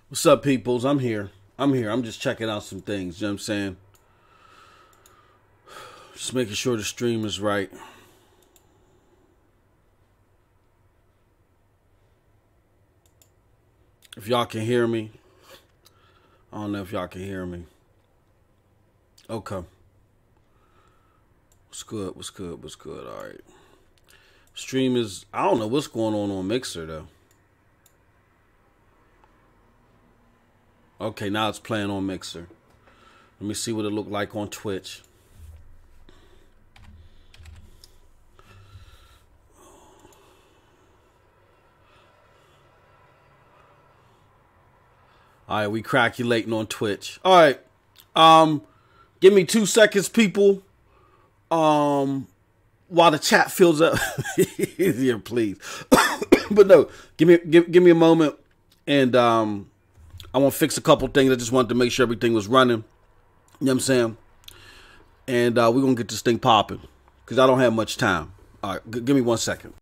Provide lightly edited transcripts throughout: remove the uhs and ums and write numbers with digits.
What's up, peoples? I'm here. I'm here. I'm just checking out some things. You know what I'm saying? Just making sure the stream is right. If y'all can hear me. I don't know if y'all can hear me. Okay. What's good? What's good? What's good? All right. Stream is... I don't know what's going on Mixer, though. Okay, now it's playing on Mixer. Let me see what it looked like on Twitch. All right, we calculating on Twitch. All right. Give me 2 seconds, people. While the chat fills up. Easier, please. But no, give me a moment, and I want to fix a couple things. I just wanted to make sure everything was running. You know what I'm saying? And we're gonna get this thing popping because I don't have much time. All right, give me 1 second.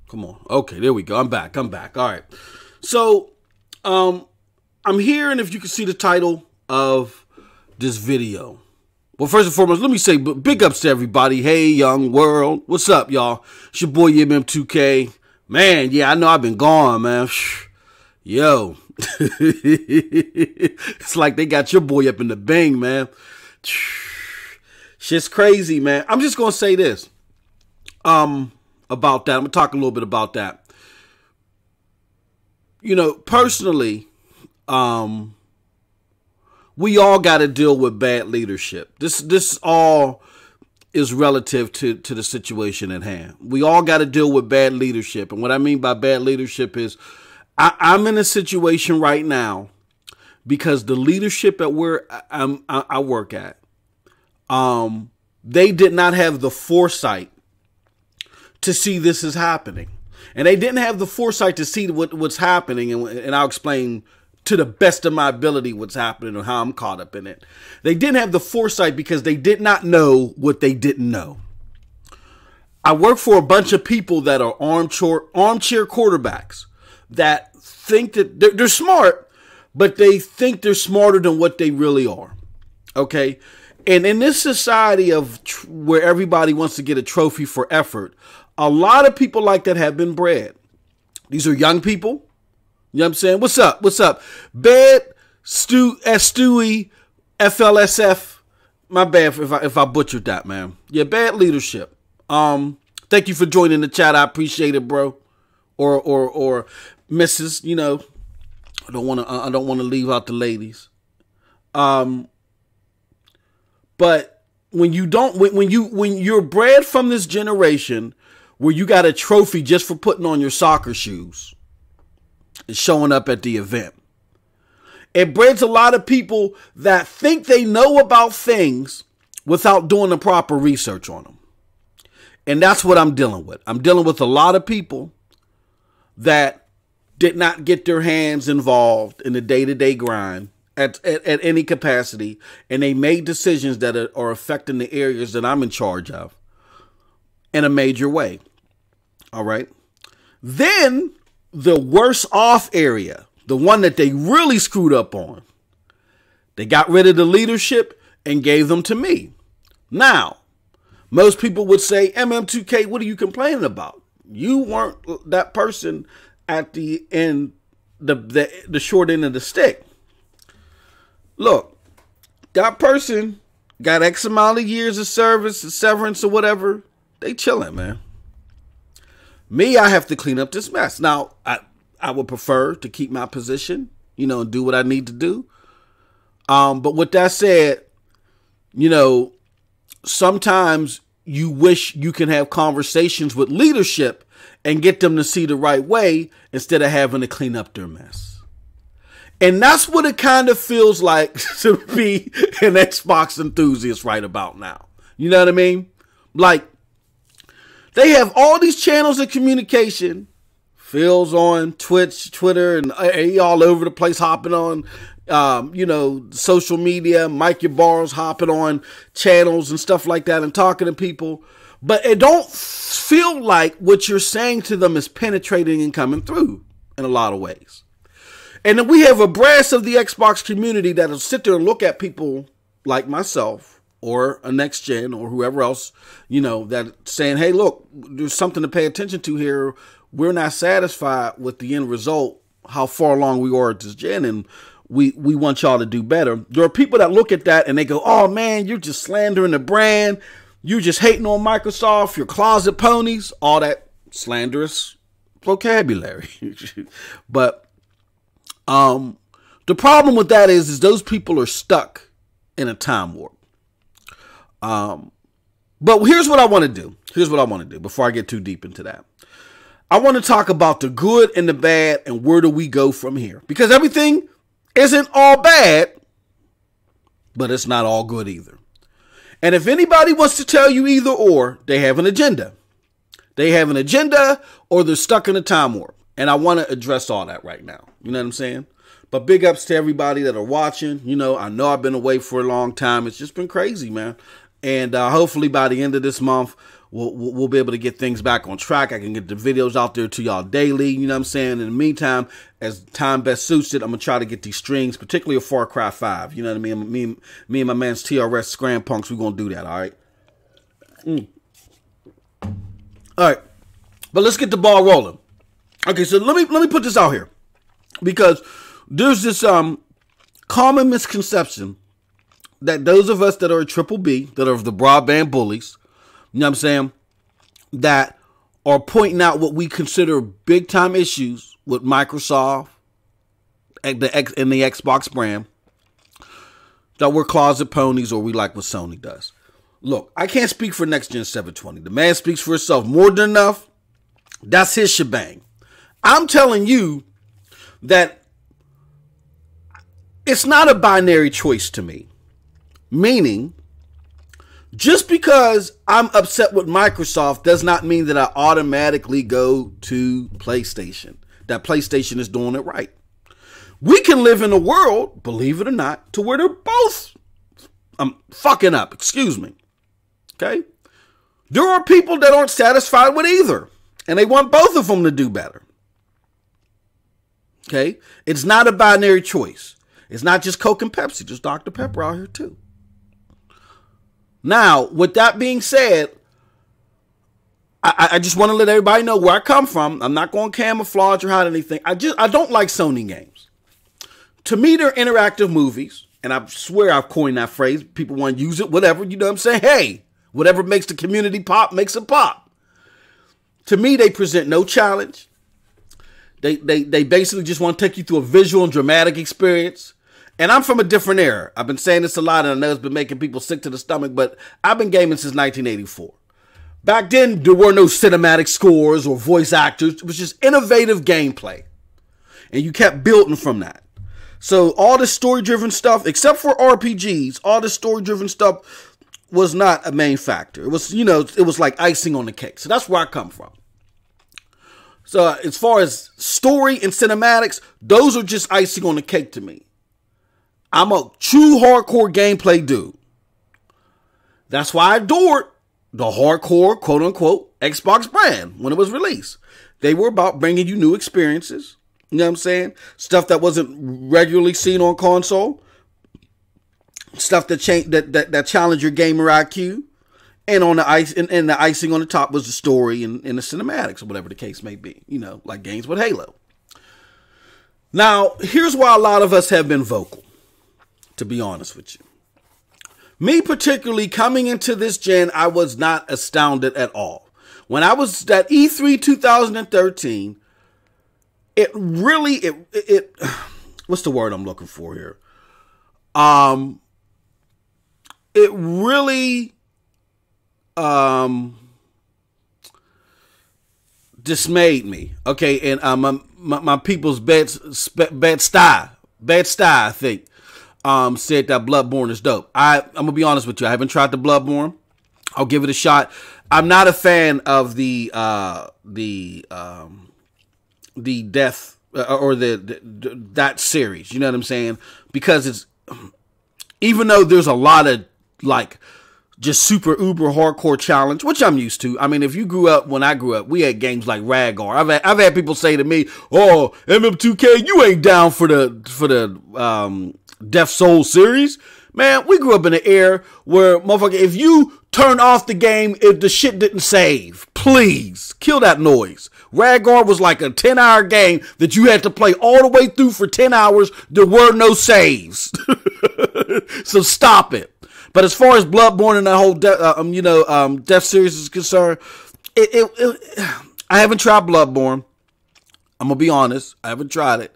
Come on. Okay, there we go. I'm back. All right. So, I'm here, and if you can see the title of this video. Well, first and foremost, let me say big ups to everybody. Hey, young world. What's up, y'all? It's your boy, MM2K. Man, yeah, I know I've been gone, man. Yo. It's like they got your boy up in the bang, man. Shit's crazy, man. I'm just going to say this. About that. I'm going to talk a little bit about that. You know, personally, we all got to deal with bad leadership. This all is relative to the situation at hand. We all got to deal with bad leadership. And what I mean by bad leadership is I'm in a situation right now because the leadership at where I work at, they did not have the foresight to see this is happening. And they didn't have the foresight to see what's happening. And I'll explain to the best of my ability what's happening and how I'm caught up in it. They didn't have the foresight because they did not know what they didn't know. I work for a bunch of people that are armchair quarterbacks that think that they're smart, but they think they're smarter than what they really are. Okay? And in this society of where everybody wants to get a trophy for effort, a lot of people like that have been bred. These are young people. You know what I'm saying? What's up? What's up? Bad Stewie FLSF. My bad if I butchered that, man. Yeah, bad leadership. Thank you for joining the chat. I appreciate it, bro. Or Mrs. You know, I don't want to leave out the ladies. But when you're bred from this generation where you got a trophy just for putting on your soccer shoes and showing up at the event, it breeds a lot of people that think they know about things without doing the proper research on them. And that's what I'm dealing with. I'm dealing with a lot of people that did not get their hands involved in the day-to-day grind at any capacity, and they made decisions that are affecting the areas that I'm in charge of in a major way. All right. Then the worse off area, the one that they really screwed up on, they got rid of the leadership and gave them to me. Now, most people would say, MM2K, what are you complaining about? You weren't that person at the end, the short end of the stick. Look, that person got X amount of years of service, severance or whatever. They chilling, man. Me, I have to clean up this mess. Now, I would prefer to keep my position, and do what I need to do. But with that said, sometimes you wish you can have conversations with leadership and get them to see the right way instead of having to clean up their mess. And that's what it kind of feels like to be an Xbox enthusiast right about now. You know what I mean? Like, they have all these channels of communication. Phil's on Twitch, Twitter, and he all over the place hopping on, social media. Mike Yabar's hopping on channels and stuff like that and talking to people. But it don't feel like what you're saying to them is penetrating and coming through in a lot of ways. And then we have a brass of the Xbox community that'll sit there and look at people like myself or a next gen or whoever else, that saying, hey, look, there's something to pay attention to here. We're not satisfied with the end result, how far along we are at this gen, and we want y'all to do better. There are people that look at that and they go, oh man, you're just slandering the brand. You're just hating on Microsoft, your closet ponies, all that slanderous vocabulary. But the problem with that is those people are stuck in a time warp. But here's what I want to do. Before I get too deep into that. I want to talk about the good and the bad and where do we go from here? Because everything isn't all bad, but it's not all good either. And if anybody wants to tell you either or, they have an agenda. They have an agenda or they're stuck in a time warp. And I want to address all that right now. You know what I'm saying? But big ups to everybody that are watching. I know I've been away for a long time. It's just been crazy, man. And hopefully by the end of this month, we'll be able to get things back on track. I can get the videos out there to y'all daily. You know what I'm saying? In the meantime, as time best suits it, I'm going to try to get these streams, particularly a Far Cry 5. You know what I mean? Me and my man's TRS Scram Punks, we're going to do that, all right? All right. But let's get the ball rolling. Okay, so let me put this out here. Because there's this common misconception that those of us that are a triple B, that are the broadband bullies, you know what I'm saying, that are pointing out what we consider big time issues with Microsoft and the Xbox brand, that we're closet ponies or we like what Sony does. Look, I can't speak for Next Gen 720. The man speaks for himself more than enough. That's his shebang. I'm telling you that it's not a binary choice to me. Meaning, just because I'm upset with Microsoft does not mean that I automatically go to PlayStation. That PlayStation is doing it right. We can live in a world, believe it or not, to where they're both fucking up. Excuse me. Okay? There are people that aren't satisfied with either. And they want both of them to do better. Okay? It's not a binary choice. It's not just Coke and Pepsi. There's Dr. Pepper out here too. Now, with that being said, I just want to let everybody know where I come from. I'm not going to camouflage or hide anything. I don't like Sony games. To me, they're interactive movies. And I swear I've coined that phrase. People want to use it, whatever. You know what I'm saying? Hey, whatever makes the community pop makes it pop. To me, they present no challenge. They basically just want to take you through a visual and dramatic experience. And I'm from a different era. I've been saying this a lot, and I know it's been making people sick to the stomach, but I've been gaming since 1984. Back then, there were no cinematic scores or voice actors. It was just innovative gameplay. And you kept building from that. So all the story-driven stuff, except for RPGs, all the story-driven stuff was not a main factor. It was, it was like icing on the cake. So that's where I come from. So as far as story and cinematics, those are just icing on the cake to me. I'm a true hardcore gameplay dude. That's why I adored the hardcore, quote unquote, Xbox brand when it was released. They were about bringing you new experiences. You know what I'm saying? Stuff that wasn't regularly seen on console. Stuff that challenged your gamer IQ. And on the ice, and the icing on the top was the story and the cinematics or whatever the case may be. Like games with Halo. Now, here's why a lot of us have been vocal. To be honest with you. Me particularly, coming into this gen, I was not astounded at all. When I was at E3 2013, it really, it what's the word I'm looking for here? It really, dismayed me. Okay. And, my people's Bed-Stuy, I think, said that Bloodborne is dope. I'm gonna be honest with you. I haven't tried the Bloodborne. I'll give it a shot. I'm not a fan of the death or that series. You know what I'm saying? Because it's, even though there's a lot of like just super uber hardcore challenge, which I'm used to. I mean, if you grew up when I grew up, we had games like Raggar. I've had people say to me, "Oh, MM2K, you ain't down for the Death Soul series." Man, we grew up in an era where, motherfucker, if you turn off the game if the shit didn't save, please kill that noise. Raggar was like a 10-hour game that you had to play all the way through for 10 hours. There were no saves. So stop it. But as far as Bloodborne and the whole Death series is concerned, I haven't tried Bloodborne. I'm gonna be honest, I haven't tried it.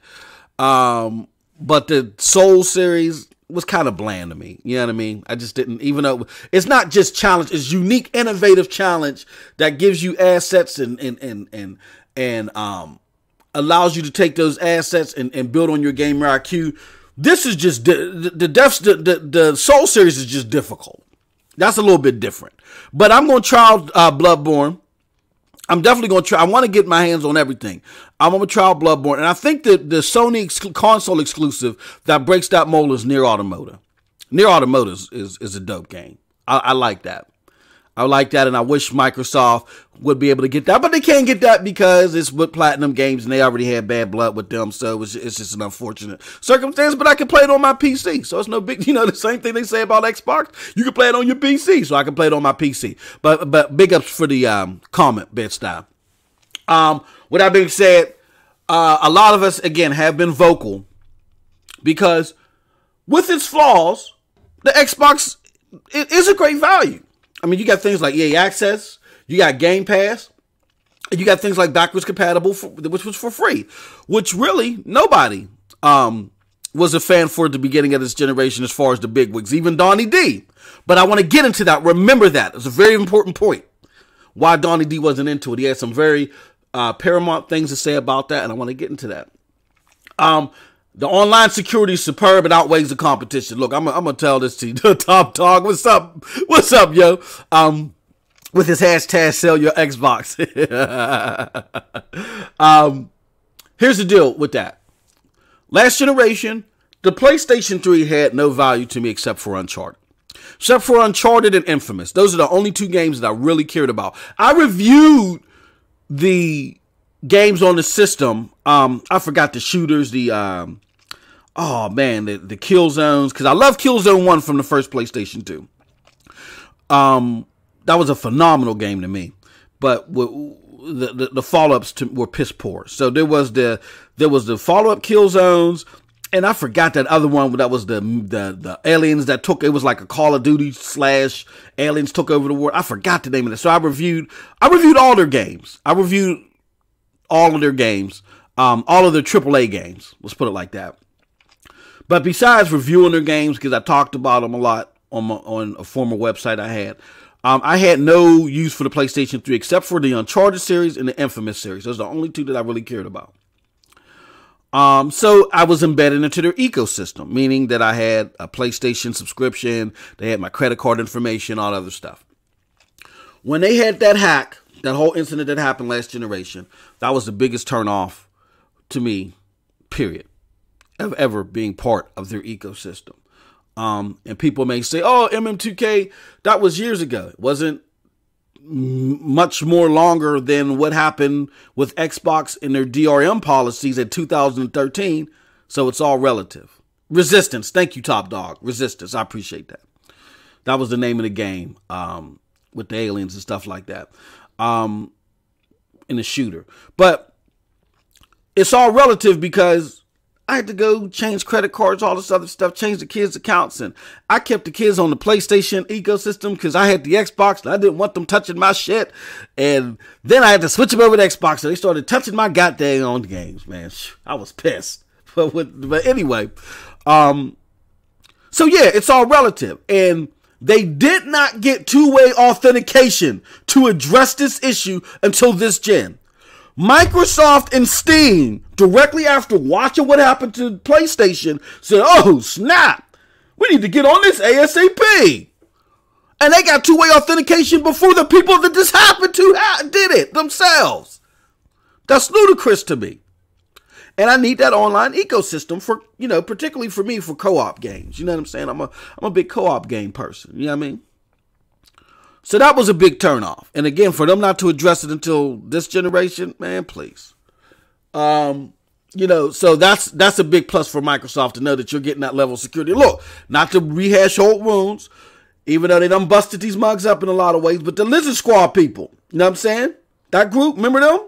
But the Soul series was kind of bland to me. You know what I mean? I just didn't, even though it's not just challenge, it's unique, innovative challenge that gives you assets and allows you to take those assets and build on your gamer IQ. This is just the Soul series is just difficult. That's a little bit different. But I'm going to try Bloodborne. I'm definitely going to try. I want to get my hands on everything. I'm going to try Bloodborne. And I think that the Sony console exclusive that breaks that mold is Nier Automata. Nier Automata is a dope game. I like that. I like that, and I wish Microsoft would be able to get that, but they can't get that because it's with Platinum Games, and they already had bad blood with them, so it's just an unfortunate circumstance, but I can play it on my PC, so it's no big, the same thing they say about Xbox, you can play it on your PC, so I can play it on my PC, but big ups for the comment, Bed-Stuy. With that being said, a lot of us, again, have been vocal, because with its flaws, the Xbox, it is a great value. I mean, you got things like EA Access, you got Game Pass, and you got things like backwards compatible, which was for free, which really nobody was a fan for at the beginning of this generation as far as the bigwigs, even Donnie D. But I want to get into that. Remember that. It's a very important point why Donnie D wasn't into it. He had some very paramount things to say about that, and I want to get into that. The online security is superb and outweighs the competition. Look, I'm gonna tell this to you. Top Dog, what's up? What's up, yo? With his hashtag sell your Xbox. Here's the deal with that. Last generation, the PlayStation 3 had no value to me except for Uncharted. Except for Uncharted and Infamous. Those are the only two games that I really cared about. I reviewed the games on the system. I forgot the shooters, the kill zones, because I love Killzone 1 from the first PlayStation 2. That was a phenomenal game to me, but the follow-ups were piss poor. So there was the follow-up kill zones, and I forgot that other one that was the aliens that took, it was like a Call of Duty / aliens took over the world. I forgot the name of it. So I reviewed all their games. I reviewed all of their games, all of their AAA games. Let's put it like that. But besides reviewing their games, because I talked about them a lot on a former website I had no use for the PlayStation 3 except for the Uncharted series and the Infamous series. Those are the only two that I really cared about. So I was embedded into their ecosystem, meaning that I had a PlayStation subscription, they had my credit card information, all other stuff. When they had that hack, that whole incident that happened last generation, that was the biggest turnoff to me, period, of ever being part of their ecosystem. And people may say, oh, MM2K, that was years ago. It wasn't much more longer than what happened with Xbox and their DRM policies in 2013. So it's all relative. Resistance. Thank you, Top Dog. Resistance. I appreciate that. That was the name of the game, with the aliens and stuff like that, in the shooter. But it's all relative because I had to go change credit cards, all this other stuff, change the kids' accounts. And I kept the kids on the PlayStation ecosystem because I had the Xbox and I didn't want them touching my shit. And then I had to switch them over to Xbox. So they started touching my goddamn own games, man. I was pissed. But anyway, so yeah, it's all relative. And they did not get two-way authentication to address this issue until this gen. Microsoft and Steam, directly after watching what happened to PlayStation, said, oh, snap, we need to get on this ASAP. And they got two-way authentication before the people that this happened to did it themselves. That's ludicrous to me. And I need that online ecosystem for, particularly for me, for co-op games. You know what I'm saying? I'm a big co-op game person. You know what I mean? So that was a big turnoff. And again, for them not to address it until this generation, man, please. So that's a big plus for Microsoft to know that you're getting that level of security. Look, not to rehash old wounds, even though they done busted these mugs up in a lot of ways, but the Lizard Squad people, you know what I'm saying? That group, remember them?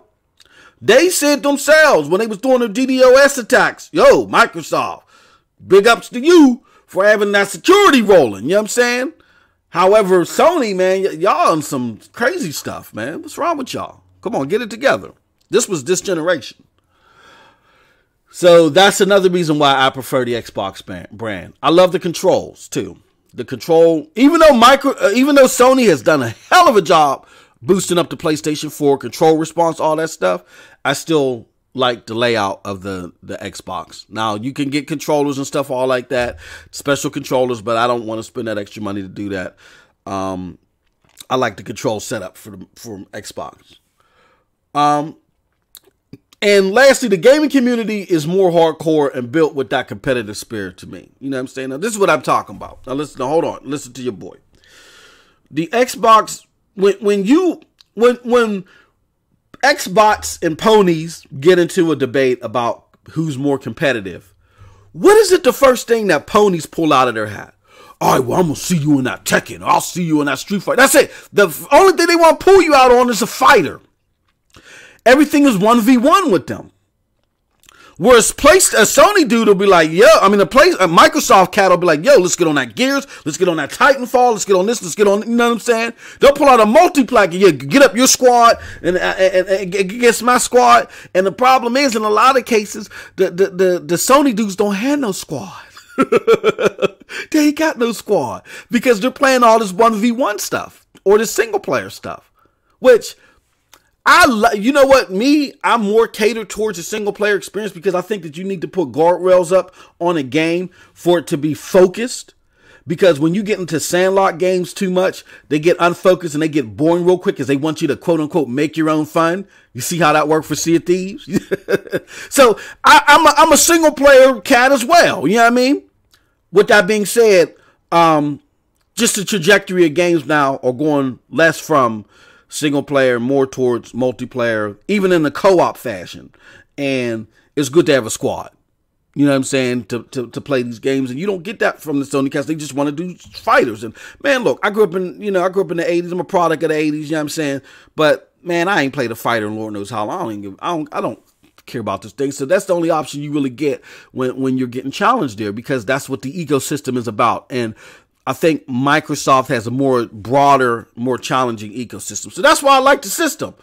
They said themselves when they was doing their DDoS attacks, yo, Microsoft, big ups to you for having that security rolling, you know what I'm saying? However, Sony, man, y'all on some crazy stuff, man. What's wrong with y'all? Come on, get it together. This was this generation. So that's another reason why I prefer the Xbox brand. I love the controls too. The control, even though Sony has done a hell of a job boosting up the PlayStation 4 control response, all that stuff, I still like the layout of the Xbox. Now, you can get controllers and stuff all like that, special controllers, but I don't want to spend that extra money to do that. I like the control setup for Xbox. And lastly, the gaming community is more hardcore and built with that competitive spirit to me. You know what I'm saying? Now, this is what I'm talking about. Now, hold on. Listen to your boy. The Xbox, when Xbox and ponies get into a debate about who's more competitive, what is it the first thing that ponies pull out of their hat? All right, well, I'm going to see you in that Tekken. I'll see you in that Street Fighter. That's it. The only thing they want to pull you out on is a fighter. Everything is 1v1 with them. Whereas a Sony dude will be like, Microsoft cat will be like, yo, let's get on that Gears, let's get on that Titanfall, let's get on this, let's get on, you know what I'm saying? They'll pull out a multi-player, yeah, get up your squad and against my squad. And the problem is, in a lot of cases, the Sony dudes don't have no squad. They ain't got no squad because they're playing all this 1v1 stuff or this single player stuff, which you know what? I'm more catered towards a single player experience because I think that you need to put guardrails up on a game for it to be focused. Because when you get into sandlot games too much, they get unfocused and they get boring real quick because they want you to quote unquote make your own fun. You see how that worked for Sea of Thieves? So I'm a single player cat as well. You know what I mean? With that being said, just the trajectory of games now are going less from single player, more towards multiplayer, even in the co-op fashion. And it's good to have a squad. You know what I'm saying? To play these games. And you don't get that from the Sony cast. They just want to do fighters. And man, look, I grew up in the 80s. I'm a product of the 80s, you know what I'm saying? But man, I ain't played a fighter in Lord knows how long. I don't care about this thing. So that's the only option you really get when you're getting challenged there, because that's what the ecosystem is about. And I think Microsoft has a more broader, more challenging ecosystem. So that's why I like the system.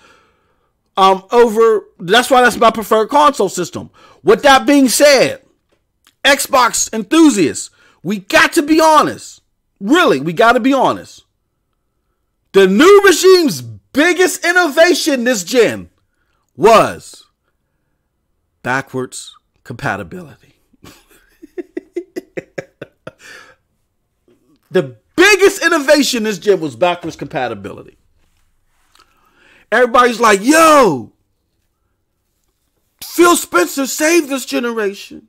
That's why that's my preferred console system. With that being said, Xbox enthusiasts, we got to be honest. Really, we got to be honest. The new regime's biggest innovation this gen was backwards compatibility. The biggest innovation this gen was backwards compatibility. Everybody's like, yo, Phil Spencer saved this generation.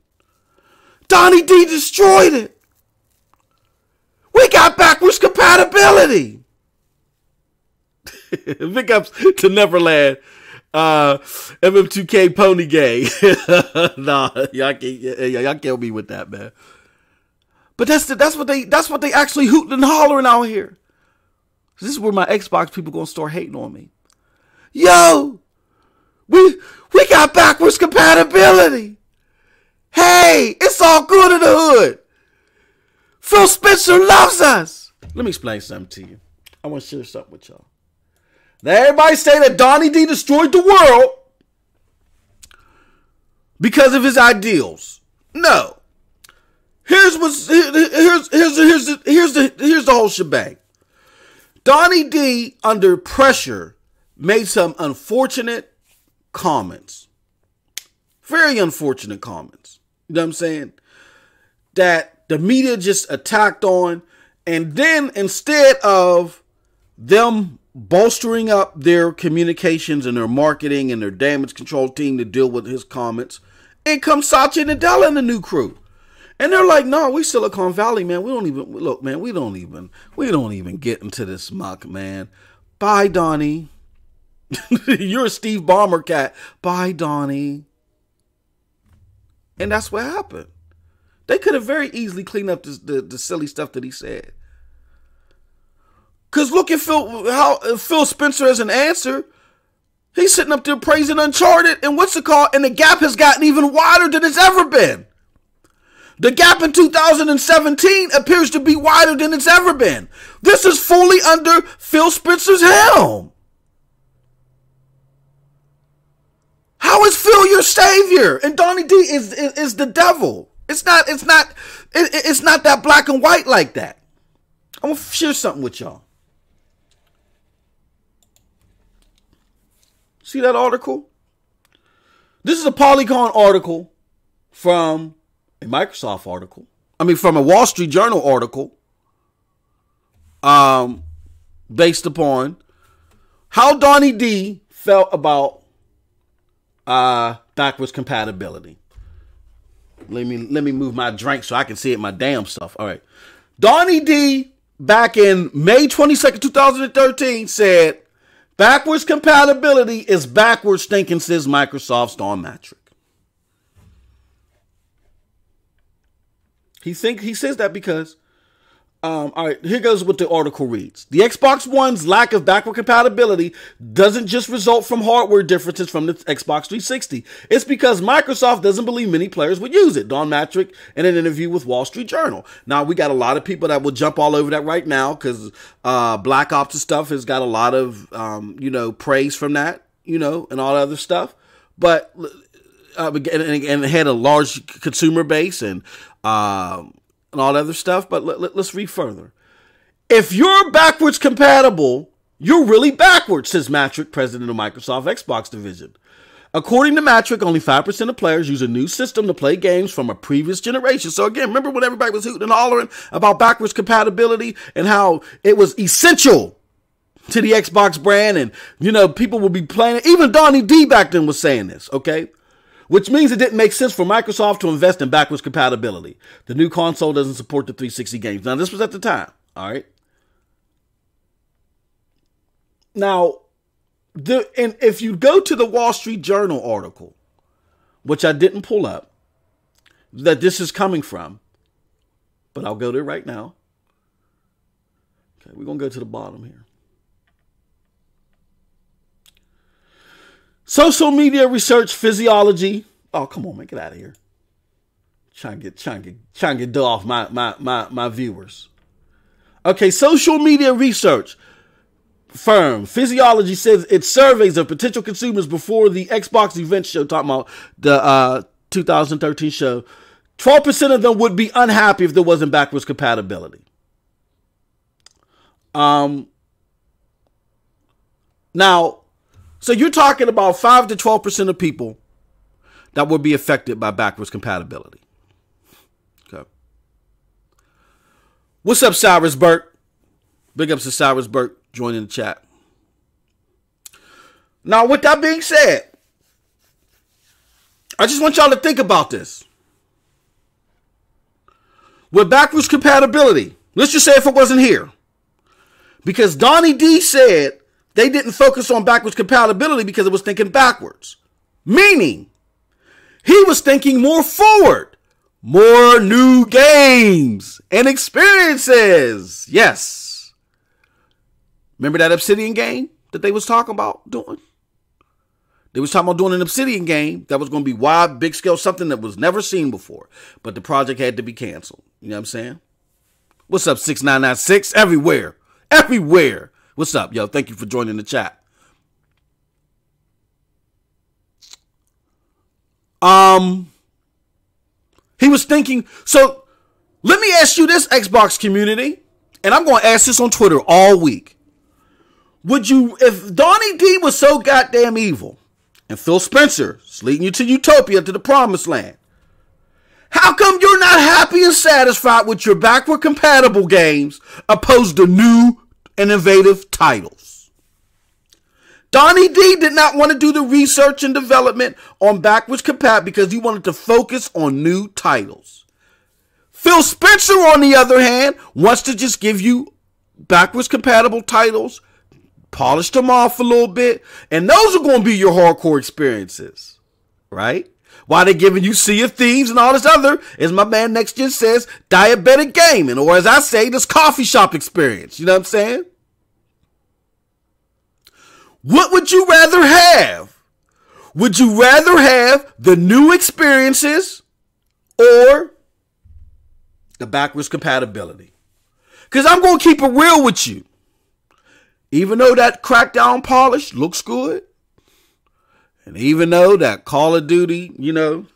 Donnie D destroyed it. We got backwards compatibility. Big ups to Neverland. MM2K Pony Gang. Nah, y'all kill me with that, man. But that's what they actually hooting and hollering out here. This is where my Xbox people gonna start hating on me. Yo, we got backwards compatibility. Hey, it's all good in the hood. Phil Spencer loves us. Let me explain something to you. I want to share something with y'all. Now, everybody say that Donnie D destroyed the world because of his ideals. No. Here's the whole shebang. Donnie D, under pressure, made some unfortunate comments. Very unfortunate comments. You know what I'm saying? That the media just attacked on, and then instead of them bolstering up their communications and their marketing and their damage control team to deal with his comments, in comes Satya Nadella and the new crew. And they're like, no, we Silicon Valley, man. We don't even get into this muck, man. Bye, Donnie. You're a Steve Ballmer cat. Bye, Donnie. And that's what happened. They could have very easily cleaned up the silly stuff that he said. Because look at Phil Spencer as an answer. He's sitting up there praising Uncharted, and and the gap has gotten even wider than it's ever been. The gap in 2017 appears to be wider than it's ever been. This is fully under Phil Spencer's helm. How is Phil your savior? And Donnie D is the devil. It's not that black and white like that. I'm gonna share something with y'all. See that article? This is a Polygon article from a Microsoft article. From a Wall Street Journal article. Based upon how Donnie D felt about backwards compatibility. Let me move my drink so I can see it my damn self. All right. Donnie D, back in May 22nd, 2013, said, backwards compatibility is backwards thinking, says Microsoft's Don Matrick. He says that because, all right, here goes what the article reads. The Xbox One's lack of backward compatibility doesn't just result from hardware differences from the Xbox 360. It's because Microsoft doesn't believe many players would use it. Don Matrick in an interview with Wall Street Journal. Now, we got a lot of people that will jump all over that right now because Black Ops and stuff has got a lot of, praise from that, and all that other stuff. But, and it had a large consumer base and all that other stuff. But let's read further. If you're backwards compatible, you're really backwards, says Matrick, president of Microsoft Xbox division. According to Matrick, only 5% of players use a new system to play games from a previous generation. So again, remember when everybody was hooting and hollering about backwards compatibility and how it was essential to the Xbox brand, and people will be playing it. Even Donnie D back then was saying this, okay? Which means it didn't make sense for Microsoft to invest in backwards compatibility. The new console doesn't support the 360 games. Now, this was at the time, all right? Now, and if you go to the Wall Street Journal article, which I didn't pull up, that this is coming from, but I'll go there right now. Okay, we're going to go to the bottom here. Social media research physiology. Oh, come on, man, get out of here. Trying to get dull off my viewers. Okay, social media research firm Physiology says its surveys of potential consumers before the Xbox event show, talking about the 2013 show, 12% of them would be unhappy if there wasn't backwards compatibility. Now, so you're talking about 5 to 12% of people that would be affected by backwards compatibility. Okay. What's up, Cyrus Burke? Big ups to Cyrus Burke joining the chat. Now, with that being said, I just want y'all to think about this. With backwards compatibility, let's just say if it wasn't here. Because Donnie D said they didn't focus on backwards compatibility because it was thinking backwards. Meaning, he was thinking more forward. More new games and experiences. Yes. Remember that Obsidian game that they was talking about doing? They was talking about doing an Obsidian game that was going to be wide, big scale, something that was never seen before. But the project had to be canceled. You know what I'm saying? What's up, 6996? Everywhere. Everywhere. What's up, yo? Thank you for joining the chat. He was thinking, so let me ask you this, Xbox community, and I'm going to ask this on Twitter all week. Would you, if Donnie D was so goddamn evil, and Phil Spencer is leading you to utopia, to the promised land, how come you're not happy and satisfied with your backward compatible games opposed to new innovative titles? Donnie D did not want to do the research and development on backwards compatible because he wanted to focus on new titles. Phil Spencer, on the other hand, wants to just give you backwards compatible titles, polish them off a little bit, and those are going to be your hardcore experiences, right? While they're giving you Sea of Thieves and all this other, as my man Next Gen says, diabetic gaming, or as I say, this coffee shop experience. You know what I'm saying? What would you rather have? Would you rather have the new experiences or the backwards compatibility? Because I'm going to keep it real with you. Even though that Crackdown polish looks good, and even though that Call of Duty, looks,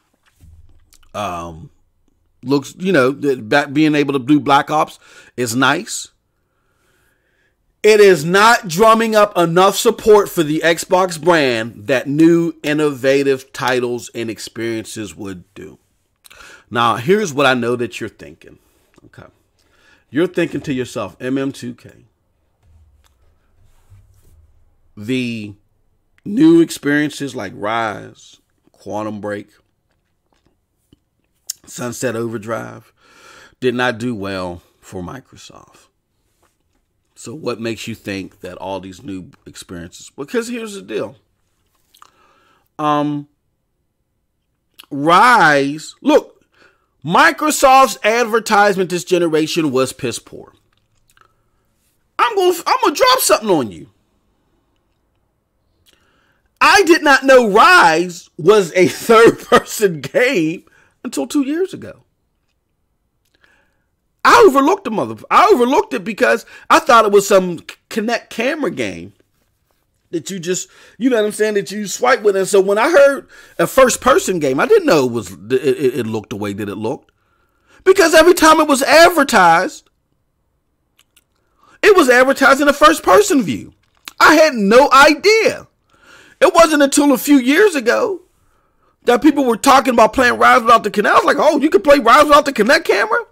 being able to do Black Ops is nice, it is not drumming up enough support for the Xbox brand that new innovative titles and experiences would do. Now, here's what I know that you're thinking. Okay. You're thinking to yourself, MM2K, the new experiences like Rise, Quantum Break, Sunset Overdrive did not do well for Microsoft. So what makes you think that all these new experiences? Because here's the deal. Rise, look, Microsoft's advertisement this generation was piss poor. I'm gonna drop something on you. I did not know Rise was a third-person game until 2 years ago. I overlooked it because I thought it was some Kinect camera game that you just, that you swipe with. And so when I heard a first-person game, I didn't know it looked the way that it looked. Because every time it was advertised in a first-person view. I had no idea. It wasn't until a few years ago that people were talking about playing Rise without the Kinect. I was like, oh, you can play Rise without the Kinect camera?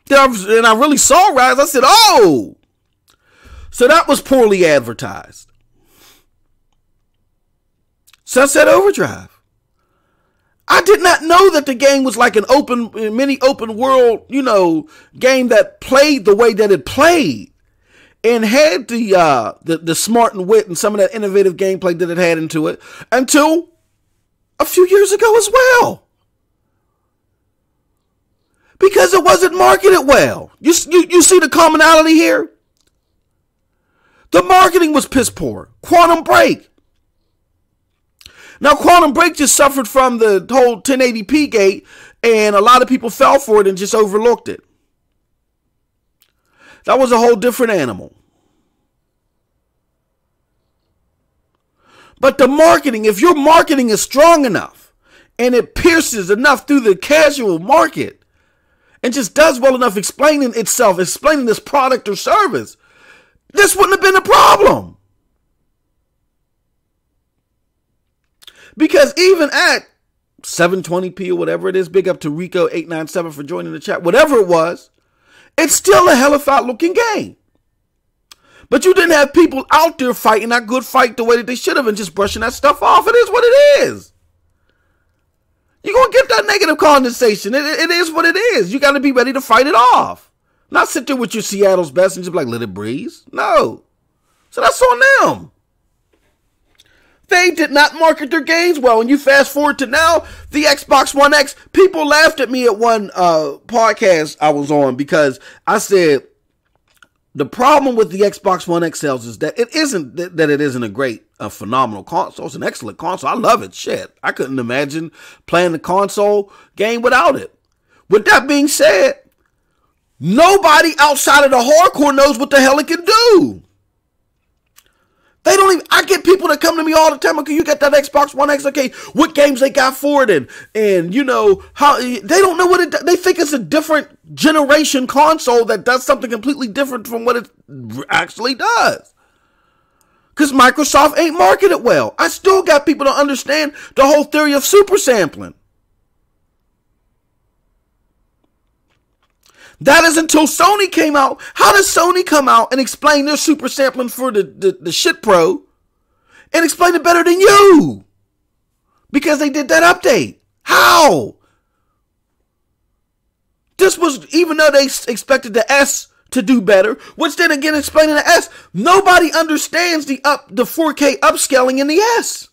And I really saw Rise. I said, oh. So that was poorly advertised. Sunset Overdrive. I did not know that the game was like an mini open world, game that played the way that it played. And had the smart and wit and some of that innovative gameplay that it had into it until a few years ago as well. Because it wasn't marketed well. You see the commonality here? The marketing was piss poor. Quantum Break. Now, Quantum Break just suffered from the whole 1080p gate, and a lot of people fell for it and just overlooked it. That was a whole different animal. But the marketing, if your marketing is strong enough and it pierces enough through the casual market and just does well enough explaining this product or service, this wouldn't have been a problem. Because even at 720p or whatever it is, big up to Rico897 for joining the chat, whatever it was, it's still a hellified looking game. But you didn't have people out there fighting that good fight the way that they should have and just brushing that stuff off. It is what it is. You're going to get that negative condensation. It is what it is. You got to be ready to fight it off. Not sit there with your Seattle's best and just be like, let it breeze. No. So that's on them. They did not market their games well. And you fast forward to now, the Xbox One X, people laughed at me at one podcast I was on because I said, The problem with the Xbox One X sales is that it isn't a great, phenomenal console. It's an excellent console. I love it. Shit, I couldn't imagine playing the console game without it. With that being said, nobody outside of the hardcore knows what the hell it can do. They don't even, I get people that come to me all the time, okay, you got that Xbox One X, okay, what games they got for it, and you know, how, they don't know what it does. They think it's a different generation console that does something completely different from what it actually does. Because Microsoft ain't marketed well. I still got people to understand the whole theory of super sampling. That is until Sony came out. How does Sony come out and explain their super sampling for the shit pro and explain it better than you? Because they did that update. How? This was, even though they expected the S to do better, which then again explaining the S, nobody understands the 4K upscaling in the S.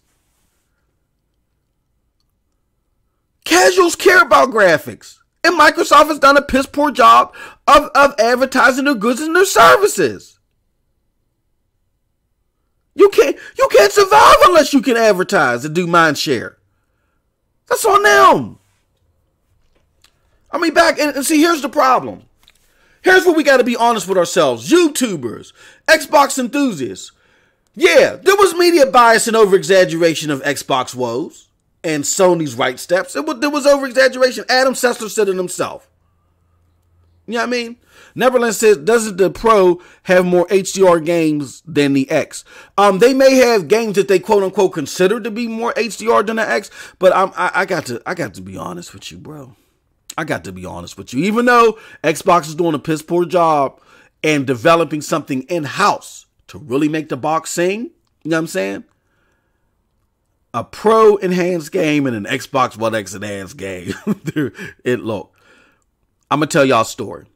Casuals care about graphics. And Microsoft has done a piss poor job of advertising their goods and their services. You can't survive unless you can advertise and do mind share. That's on them. I mean, and see, here's the problem. Here's where we got to be honest with ourselves. YouTubers, Xbox enthusiasts. Yeah, there was media bias and over-exaggeration of Xbox woes and Sony's right steps. There was over-exaggeration. Adam Sessler said it himself. You know what I mean? Neverland says, doesn't the Pro have more HDR games than the X? They may have games that they quote-unquote consider to be more HDR than the X, but I got to be honest with you, bro. I got to be honest with you. Even though Xbox is doing a piss poor job and developing something in-house to really make the box sing, you know what I'm saying? A Pro enhanced game and an Xbox One X enhanced game. Look, I'm going to tell y'all a story.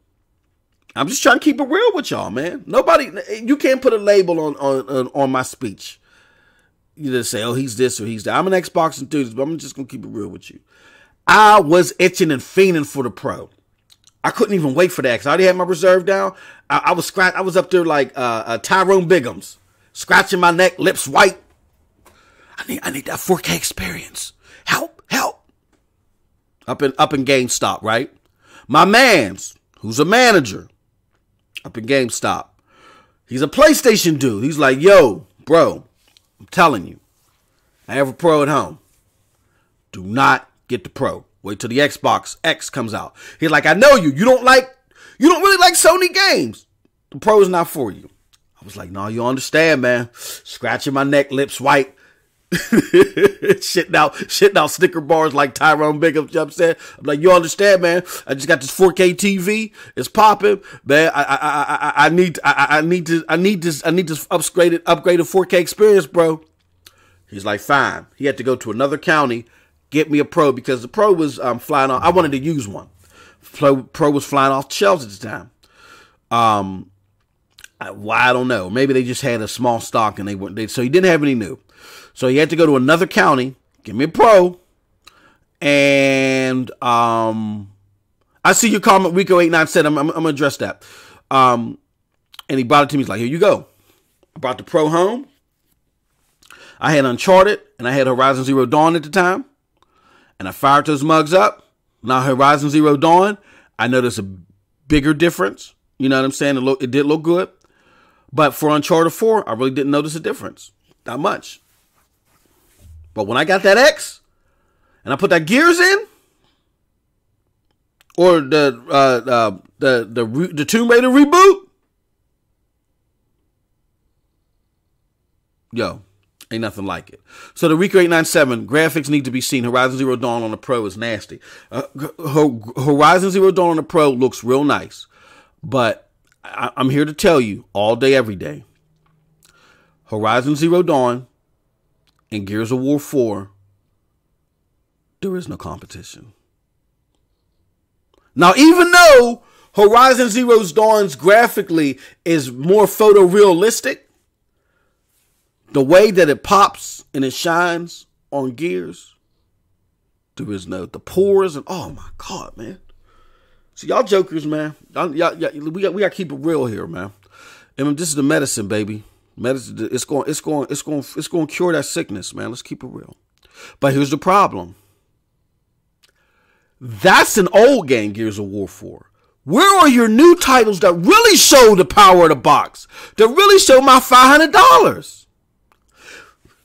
I'm just trying to keep it real with y'all, man. You can't put a label on my speech. You just say, oh, he's this or he's that. I'm an Xbox enthusiast, but I'm just going to keep it real with you. I was itching and fiending for the Pro. I couldn't even wait for that because I already had my reserve down. I was up there like Tyrone Biggums, scratching my neck, lips white. I need that 4K experience. Help. Up in GameStop, right? My man's, who's a manager, up in GameStop. He's a PlayStation dude. He's like, yo, bro, I'm telling you, I have a Pro at home. Do not get the Pro. Wait till the Xbox X comes out. He's like, I know you. You don't really like Sony games. The Pro is not for you. I was like, no, you understand, man. Scratching my neck, lips white. shitting out Snicker bars like Tyrone Biggums. You know what I'm saying? I'm like, you understand, man? I just got this 4K TV. It's popping, man. I need this upgraded 4K experience, bro. He's like, fine. He had to go to another county, get me a Pro because the Pro was flying off. I wanted to use one. Pro was flying off the shelves at the time. I don't know. Maybe they just had a small stock and so he didn't have any new. So he had to go to another county, give me a Pro, and I see your comment, Rico89 said, I'm going to address that. And he brought it to me. He's like, here you go. I brought the Pro home. I had Uncharted, and I had Horizon Zero Dawn at the time, and I fired those mugs up. Now Horizon Zero Dawn, I noticed a bigger difference. You know what I'm saying? It did look good. But for Uncharted 4, I really didn't notice a difference. Not much. But when I got that X and I put that Gears in, or the Tomb Raider reboot, yo, ain't nothing like it. So the Rico 897 graphics need to be seen. Horizon Zero Dawn on the Pro is nasty. Horizon Zero Dawn on the Pro looks real nice, but I'm here to tell you all day, every day. Horizon Zero Dawn and Gears of War 4, there is no competition. Now, even though Horizon Zero Dawn's graphically is more photorealistic, the way that it pops and it shines on Gears, there is no, the pores and, oh my God, man. So y'all jokers, man, we got to keep it real here, man. And this is the medicine, baby. Medicine. It's going to cure that sickness, man. Let's keep it real. But here's the problem. That's an old game, Gears of War 4. Where are your new titles that really show the power of the box? That really show my $500?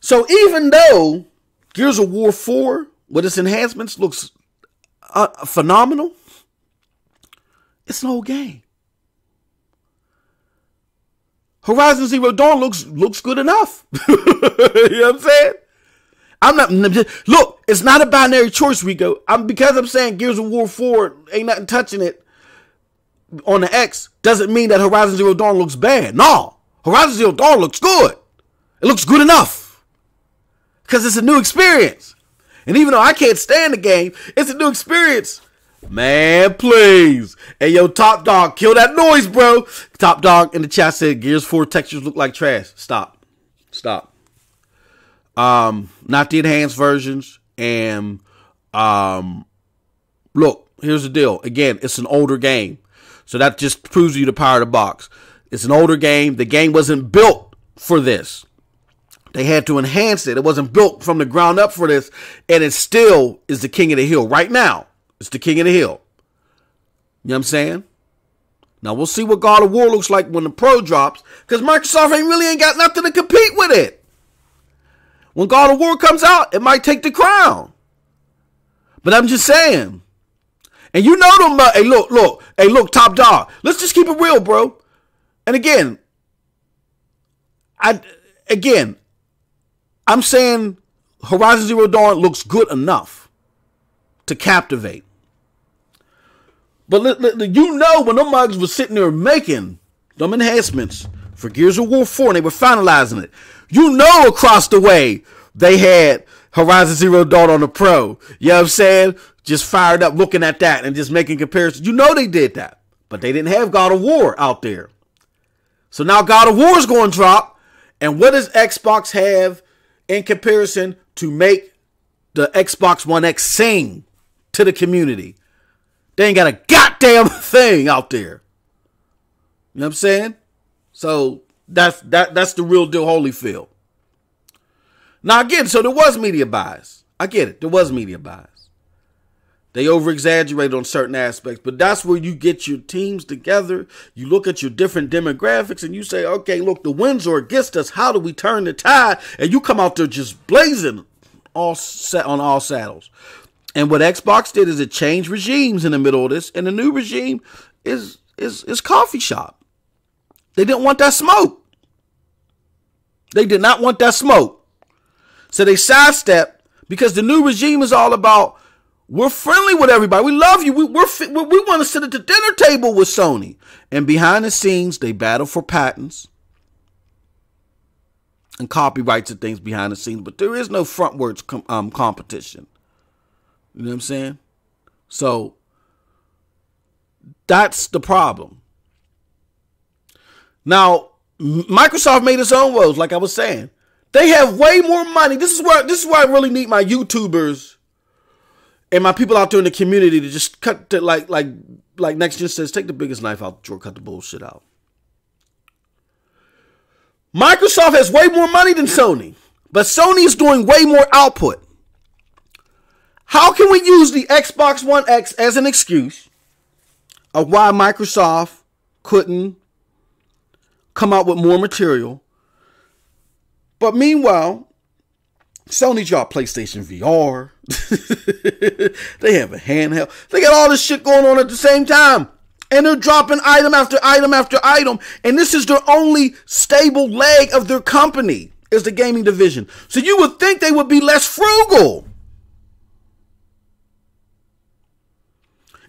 So even though Gears of War 4, with its enhancements, looks phenomenal, it's an old game. Horizon Zero Dawn looks good enough. You know what I'm saying? Look, it's not a binary choice, Rico. Because I'm saying Gears of War 4 ain't nothing touching it on the X, doesn't mean that Horizon Zero Dawn looks bad. No, Horizon Zero Dawn looks good. It looks good enough. Because it's a new experience. And even though I can't stand the game, it's a new experience. Man, please. Hey, yo, Top Dog, kill that noise, bro. Top Dog in the chat said Gears 4 textures look like trash. Stop. Not the enhanced versions. And look, here's the deal. Again, it's an older game. So that just proves to you the power of the box. It's an older game. The game wasn't built for this. They had to enhance it. It wasn't built from the ground up for this. And it still is the king of the hill. Right now, it's the king of the hill. You know what I'm saying? Now, we'll see what God of War looks like when the Pro drops. Because Microsoft ain't got nothing to compete with it. When God of War comes out, it might take the crown. But I'm just saying. And you know them, hey, look, Top Dog. Let's just keep it real, bro. And again, I'm saying Horizon Zero Dawn looks good enough to captivate. But you know when them mugs was sitting there making them enhancements for Gears of War 4 and they were finalizing it, you know across the way they had Horizon Zero Dawn on the Pro. You know what I'm saying? Just fired up looking at that and just making comparisons. You know they did that. But they didn't have God of War out there. So now God of War is going to drop. And what does Xbox have in comparison to make the Xbox One X sing to the community? They ain't got a goddamn thing out there. You know what I'm saying? So that's the real deal Holyfield. Now again, so there was media bias. I get it. There was media bias. They over-exaggerated on certain aspects, but that's where you get your teams together. You look at your different demographics and you say, okay, look, the winds are against us. How do we turn the tide? And you come out there just blazing all set on all saddles. And what Xbox did is it changed regimes in the middle of this. And the new regime is coffee shop. They didn't want that smoke. They did not want that smoke. So they sidestepped because the new regime is all about, we're friendly with everybody. We love you. We want to sit at the dinner table with Sony. And behind the scenes, they battle for patents and copyrights and things behind the scenes. But there is no frontwards competition. You know what I'm saying? So that's the problem. Now, Microsoft made its own woes, like I was saying. They have way more money. This is where I really need my YouTubers and my people out there in the community to just cut the, like Next Gen says, take the biggest knife out the drawer, cut the bullshit out. Microsoft has way more money than Sony, but Sony is doing way more output. How can we use the Xbox One X as an excuse of why Microsoft couldn't come out with more material? But meanwhile, Sony dropped PlayStation VR. They have a handheld. They got all this shit going on at the same time. And they're dropping item after item after item. And this is their only stable leg of their company, is the gaming division. So you would think they would be less frugal.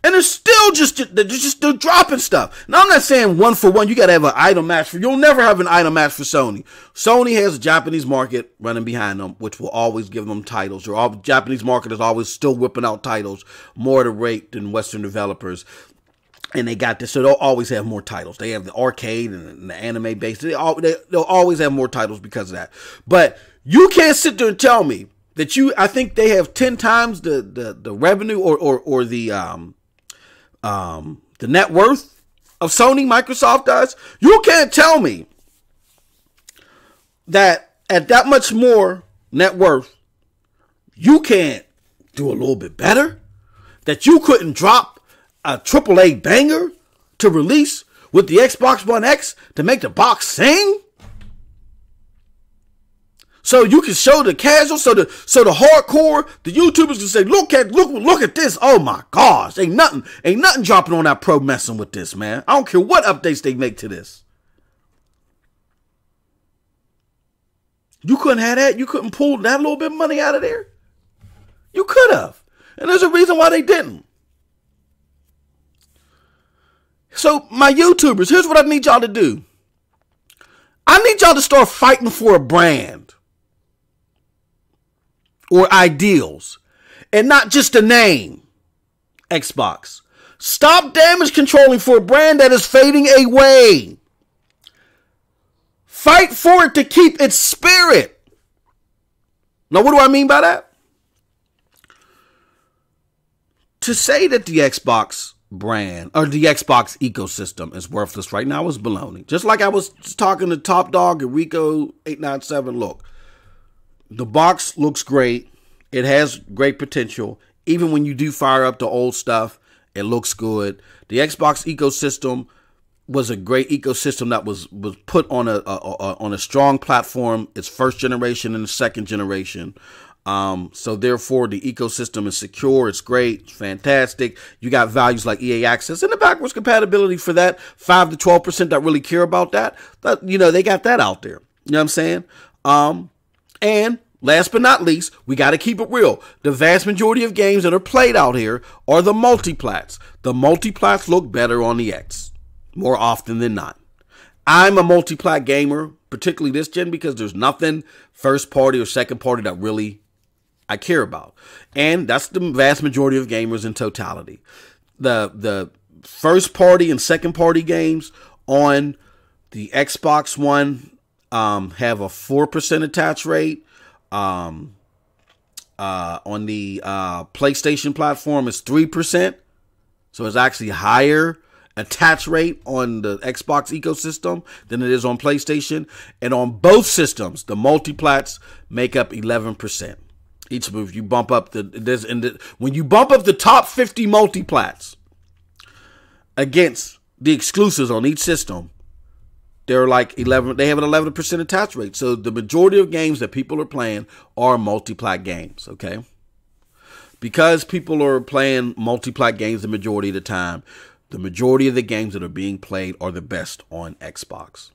And they're still they're dropping stuff. Now, I'm not saying one for one. You got to have an item match you'll never have an item match for Sony. Sony has a Japanese market running behind them, which will always give them titles. The Japanese market is always still whipping out titles more at a rate than Western developers. And they got this, so they'll always have more titles. They have the arcade and the anime base. They'll always have more titles because of that. But you can't sit there and tell me that I think they have 10 times the revenue or the net worth of Sony, Microsoft does. You can't tell me that at that much more net worth, you can't do a little bit better? That you couldn't drop a AAA banger to release with the Xbox One X to make the box sing? So you can show the casual, so the hardcore, the YouTubers can say, look at this. Oh my gosh, ain't nothing dropping on that Pro messing with this, man. I don't care what updates they make to this. You couldn't have that. You couldn't pull that little bit of money out of there. You could have, and there's a reason why they didn't. So my YouTubers, here's what I need y'all to do. I need y'all to start fighting for a brand or ideals and not just a name. Xbox. Stop damage controlling for a brand that is fading away. Fight for it to keep its spirit. Now, what do I mean by that? To say that the Xbox brand or the Xbox ecosystem is worthless right now is baloney. Just like I was talking to Top Dog and Rico897. Look, the box looks great. It has great potential. Even when you do fire up the old stuff, it looks good. The Xbox ecosystem was a great ecosystem that was put on a strong platform. It's first generation and the second generation. So therefore the ecosystem is secure. It's great. It's fantastic. You got values like EA access and the backwards compatibility for that 5 to 12% that really care about that, they got that out there. You know what I'm saying? And last but not least, we got to keep it real. The vast majority of games that are played out here are the multiplats. The multiplats look better on the X more often than not. I'm a multiplat gamer, particularly this gen, because there's nothing first party or second party that really I care about. And that's the vast majority of gamers in totality. The first party and second party games on the Xbox One have a 4% attach rate. On the PlayStation platform is 3%. So it's actually higher attach rate on the Xbox ecosystem than it is on PlayStation. And on both systems, the multiplats make up 11%. Each move you bump up when you bump up the top 50 multiplats against the exclusives on each system, they're like 11. They have an 11% attach rate. So the majority of games that people are playing are multiplat games. Okay, because people are playing multiplat games the majority of the time, the majority of the games that are being played are the best on Xbox.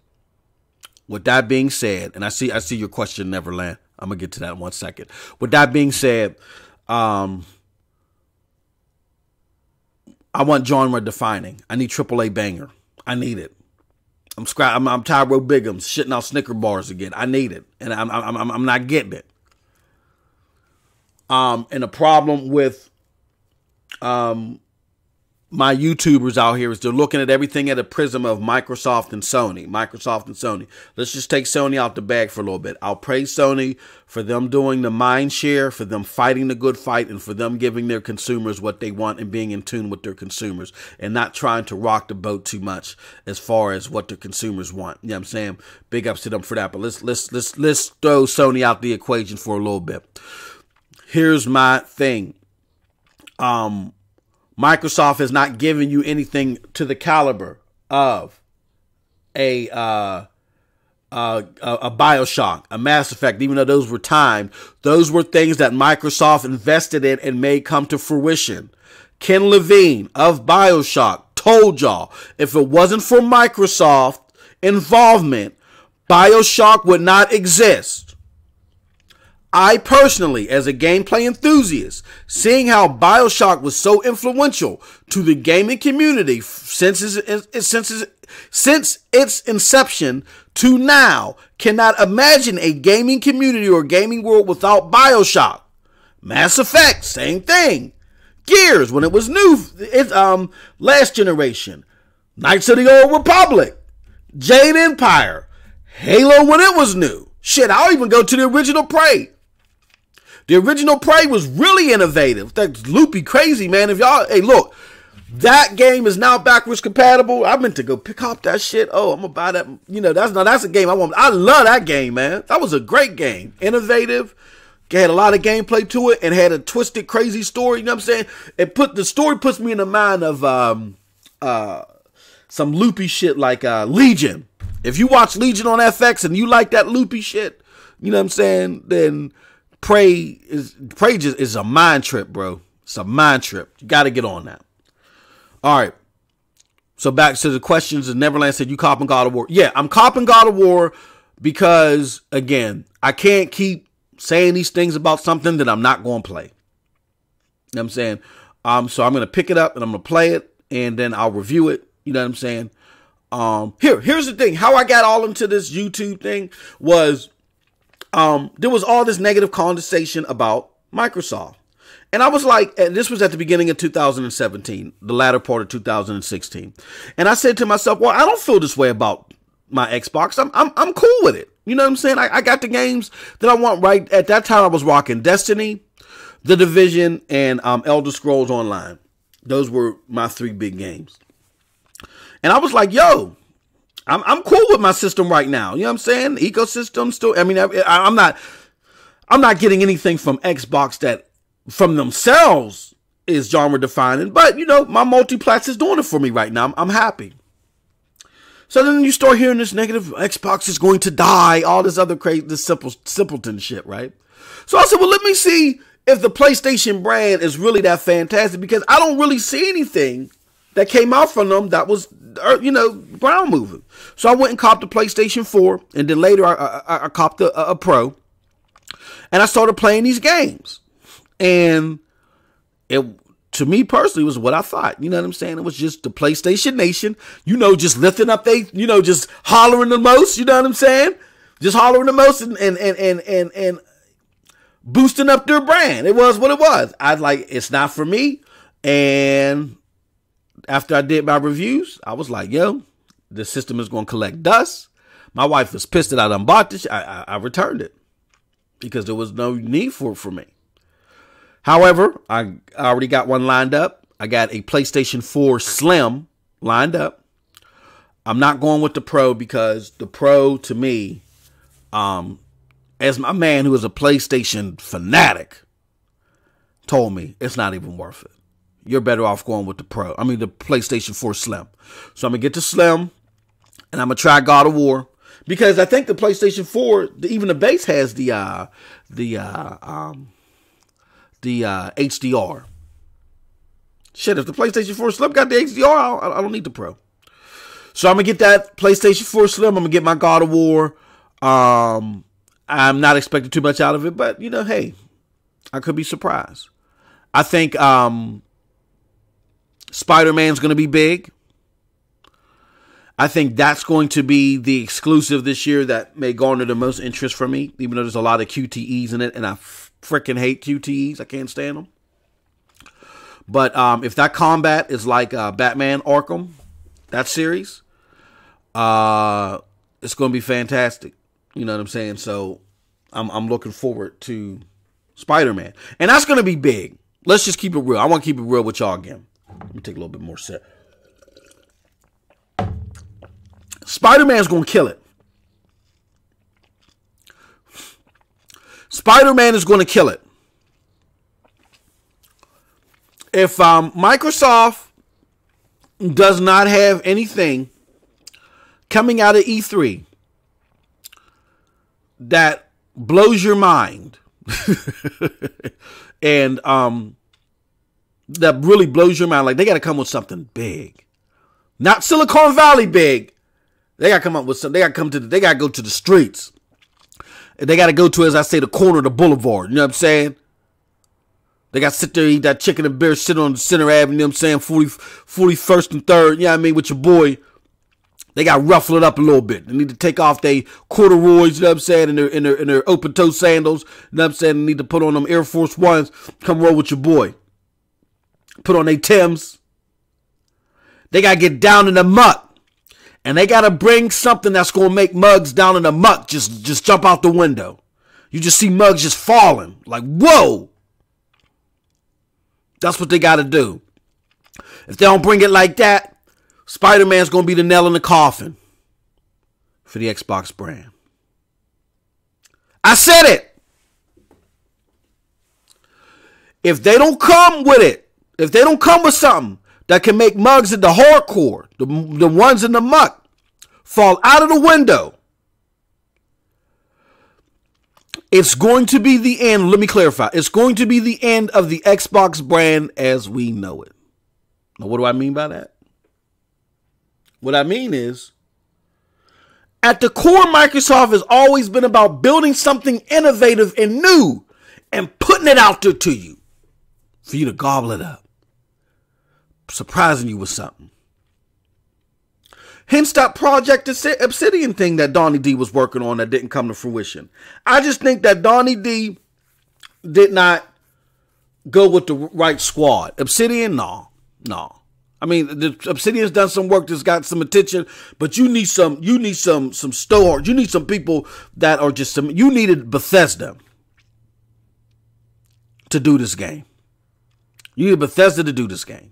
With that being said, and I see your question, Neverland. I'm going to get to that in 1 second. With that being said, I want genre defining. I need AAA banger. I need it. I'm Tyro Biggums shitting out Snicker bars again. I need it. And I'm not getting it. And the problem with my YouTubers out here is they're looking at everything at a prism of Microsoft and Sony. Let's just take Sony out the bag for a little bit. I'll praise Sony for them doing the mind share, for them fighting the good fight, and for them giving their consumers what they want and being in tune with their consumers and not trying to rock the boat too much as far as what their consumers want. You know what I'm saying? Big ups to them for that. But let's throw Sony out the equation for a little bit. Here's my thing. Microsoft has not given you anything to the caliber of a BioShock, a Mass Effect, even though those were timed. Those were things that Microsoft invested in and made come to fruition. Ken Levine of BioShock told y'all, if it wasn't for Microsoft involvement, BioShock would not exist. I personally, as a gameplay enthusiast, seeing how BioShock was so influential to the gaming community since its inception to now, cannot imagine a gaming community or gaming world without BioShock. Mass Effect, same thing. Gears, when it was new, last generation. Knights of the Old Republic. Jade Empire. Halo when it was new. Shit, I'll even go to the original Prey. The original Prey was really innovative. That's loopy crazy, man. If y'all, hey, look, That game is now backwards compatible. I meant to go pick up that shit. Oh, I'm gonna buy that. You know, that's a game I want. I love that game, man. That was a great game. Innovative. Had a lot of gameplay to it and had a twisted, crazy story. You know what I'm saying? The story puts me in the mind of some loopy shit like Legion. If you watch Legion on FX and you like that loopy shit, you know what I'm saying? Then Prey just is a mind trip, bro. It's a mind trip. You got to get on that. All right. So back to the questions. And Neverland said, you copping God of War? Yeah, I'm copping God of War because, again, I can't keep saying these things about something that I'm not going to play. You know what I'm saying? So I'm going to pick it up and I'm going to play it and then I'll review it. You know what I'm saying? Here's the thing. How I got all into this YouTube thing was there was all this negative conversation about Microsoft. And I was like, and this was at the beginning of 2017, the latter part of 2016. And I said to myself, well, I don't feel this way about my Xbox. I'm cool with it. You know what I'm saying? I got the games that I want right at that time. I was rocking Destiny, The Division, and Elder Scrolls Online. Those were my 3 big games. And I was like, yo, I'm cool with my system right now. You know what I'm saying? The ecosystem still, I mean, I'm not getting anything from Xbox that from themselves is genre defining, but you know, my multiplex is doing it for me right now. I'm happy. So then you start hearing this negative, Xbox is going to die, all this other crazy, this simpleton shit, right? So I said, well, let me see if the PlayStation brand is really that fantastic, because I don't really see anything that came out from them that was, you know, ground moving. So I went and copped the PlayStation 4, and then later I copped a Pro, and I started playing these games. And it, to me personally, was what I thought. You know what I'm saying? It was just the PlayStation Nation, you know, just lifting up you know, just hollering the most. You know what I'm saying? Just hollering the most and boosting up their brand. It was what it was. I was like, it's not for me. And after I did my reviews, I was like, yo, the system is going to collect dust. My wife was pissed that I done bought this. I returned it because there was no need for it for me. However, I already got one lined up. I got a PlayStation 4 Slim lined up. I'm not going with the Pro because the Pro, to me, as my man who is a PlayStation fanatic told me, it's not even worth it. You're better off going with the PlayStation 4 Slim. So I'm going to get the Slim, and I'm going to try God of War. Because I think the PlayStation 4, even the base has the HDR. Shit, if the PlayStation 4 Slim got the HDR, I don't need the Pro. So I'm going to get that PlayStation 4 Slim. I'm going to get my God of War. I'm not expecting too much out of it, but, you know, hey, I could be surprised. I think Spider-Man's going to be big. I think that's going to be the exclusive this year that may garner the most interest for me, even though there's a lot of QTEs in it, and I freaking hate QTEs. I can't stand them. But if that combat is like Batman Arkham, that series, it's going to be fantastic. You know what I'm saying? So I'm looking forward to Spider-Man. And that's going to be big. Let's just keep it real. I want to keep it real with y'all again. Let me take a little bit more sip. Spider-Man's going to kill it. Spider-Man is going to kill it. If Microsoft does not have anything coming out of E3 that blows your mind and that really blows your mind, like they got to come with something big, not Silicon Valley big. They got to come up with something. They got to go to the streets. They got to go to, as I say, the corner of the boulevard. You know what I'm saying? They got to sit there, eat that chicken and beer, sit on the center avenue, you know what I'm saying, 41st and 3rd, you know what I mean, with your boy. They got to ruffle it up a little bit. They need to take off their corduroys, you know what I'm saying, and their open-toe sandals, you know what I'm saying. They need to put on them Air Force Ones, come roll with your boy. Put on their Timbs. They got to get down in the muck. And they got to bring something that's going to make mugs down in the muck just jump out the window. You just see mugs just falling. Like, whoa. That's what they got to do. If they don't bring it like that, Spider-Man's going to be the nail in the coffin for the Xbox brand. I said it. If they don't come with it, if they don't come with something that can make mugs in the hardcore, the ones in the muck, fall out of the window, it's going to be the end. Let me clarify. It's going to be the end of the Xbox brand as we know it. Now, what do I mean by that? What I mean is, at the core, Microsoft has always been about building something innovative and new and putting it out there to you for you to gobble it up, surprising you with something. Hence that Project Obsidian thing that Donnie D was working on that didn't come to fruition. I just think that Donnie D did not go with the right squad. Obsidian, no. I mean, the Obsidian's done some work that's got some attention, but you need some store. You need some people that are just some. You needed Bethesda to do this game. You needed Bethesda to do this game.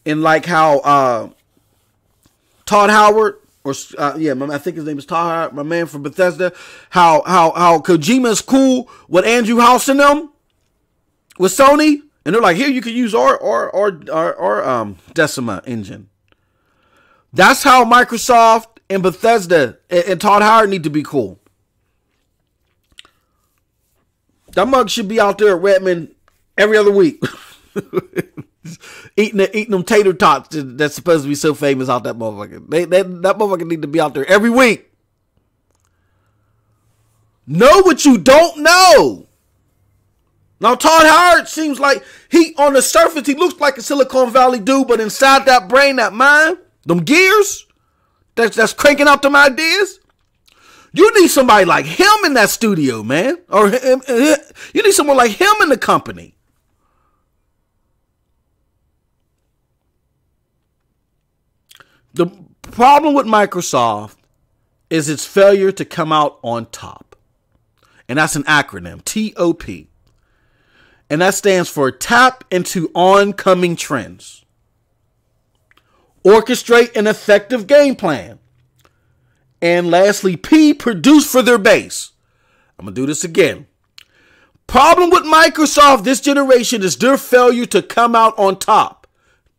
And like how Todd Howard, or I think his name is Todd Howard, my man from Bethesda, how Kojima's cool with Andrew House and them with Sony, and they're like, here, you can use our Decima engine. That's how Microsoft and Bethesda and Todd Howard need to be cool. That mug should be out there at Redmond every other week. Eating them tater tots that's supposed to be so famous out that motherfucker. That motherfucker need to be out there every week. Know what you don't know. Now, Todd Howard seems like on the surface, he looks like a Silicon Valley dude, but inside that brain, that mind, them gears, that's cranking out them ideas. You need somebody like him in that studio, man. Or you need someone like him in the company. The problem with Microsoft is its failure to come out on top. And that's an acronym, TOP. And that stands for tap into oncoming trends. Orchestrate an effective game plan. And lastly, P, produce for their base. I'm going to do this again. Problem with Microsoft this generation is their failure to come out on top.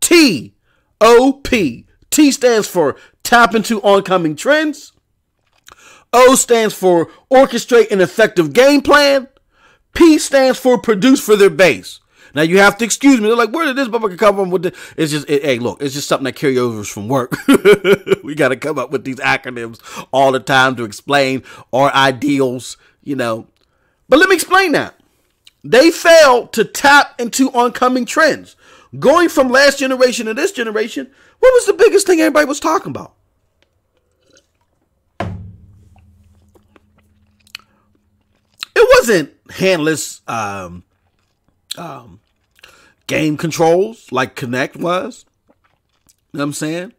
T-O-P. T stands for tap into oncoming trends. O stands for orchestrate an effective game plan. P stands for produce for their base. Now you have to excuse me. They're like, where did this motherfucker come from? It's just, hey, look, it's just something that carry overs from work. We got to come up with these acronyms all the time to explain our ideals, you know. But let me explain that. They failed to tap into oncoming trends. Going from last generation to this generation, what was the biggest thing everybody was talking about? It wasn't handless game controls like Kinect was. You know what I'm saying?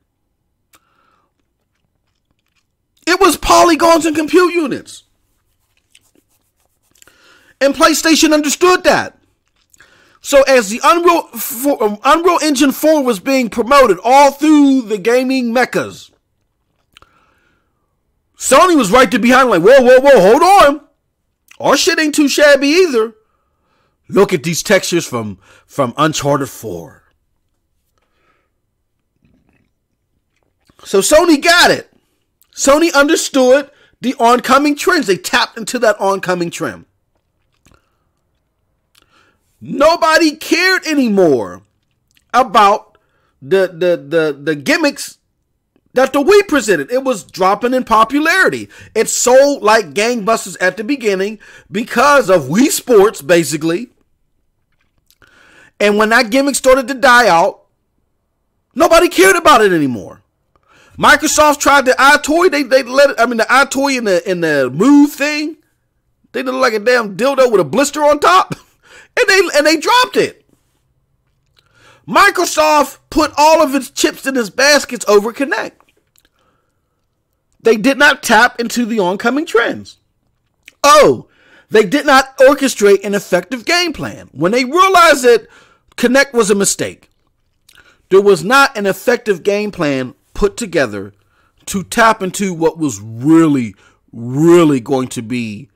It was polygons and compute units. And PlayStation understood that. So as the Unreal Engine 4 was being promoted all through the gaming meccas, Sony was right there behind, like, whoa, hold on. Our shit ain't too shabby either. Look at these textures from Uncharted 4. So Sony got it. Sony understood the oncoming trends. They tapped into that oncoming trend. Nobody cared anymore about the gimmicks that the Wii presented. It was dropping in popularity. It sold like gangbusters at the beginning because of Wii Sports, basically. And when that gimmick started to die out, nobody cared about it anymore. Microsoft tried the iToy. They let it. I mean, the iToy in the Move thing. They look like a damn dildo with a blister on top. And they dropped it. Microsoft put all of its chips in its baskets over Kinect. They did not tap into the oncoming trends. Oh, They did not orchestrate an effective game plan. When they realized that Kinect was a mistake, there was not an effective game plan put together to tap into what was really, really going to be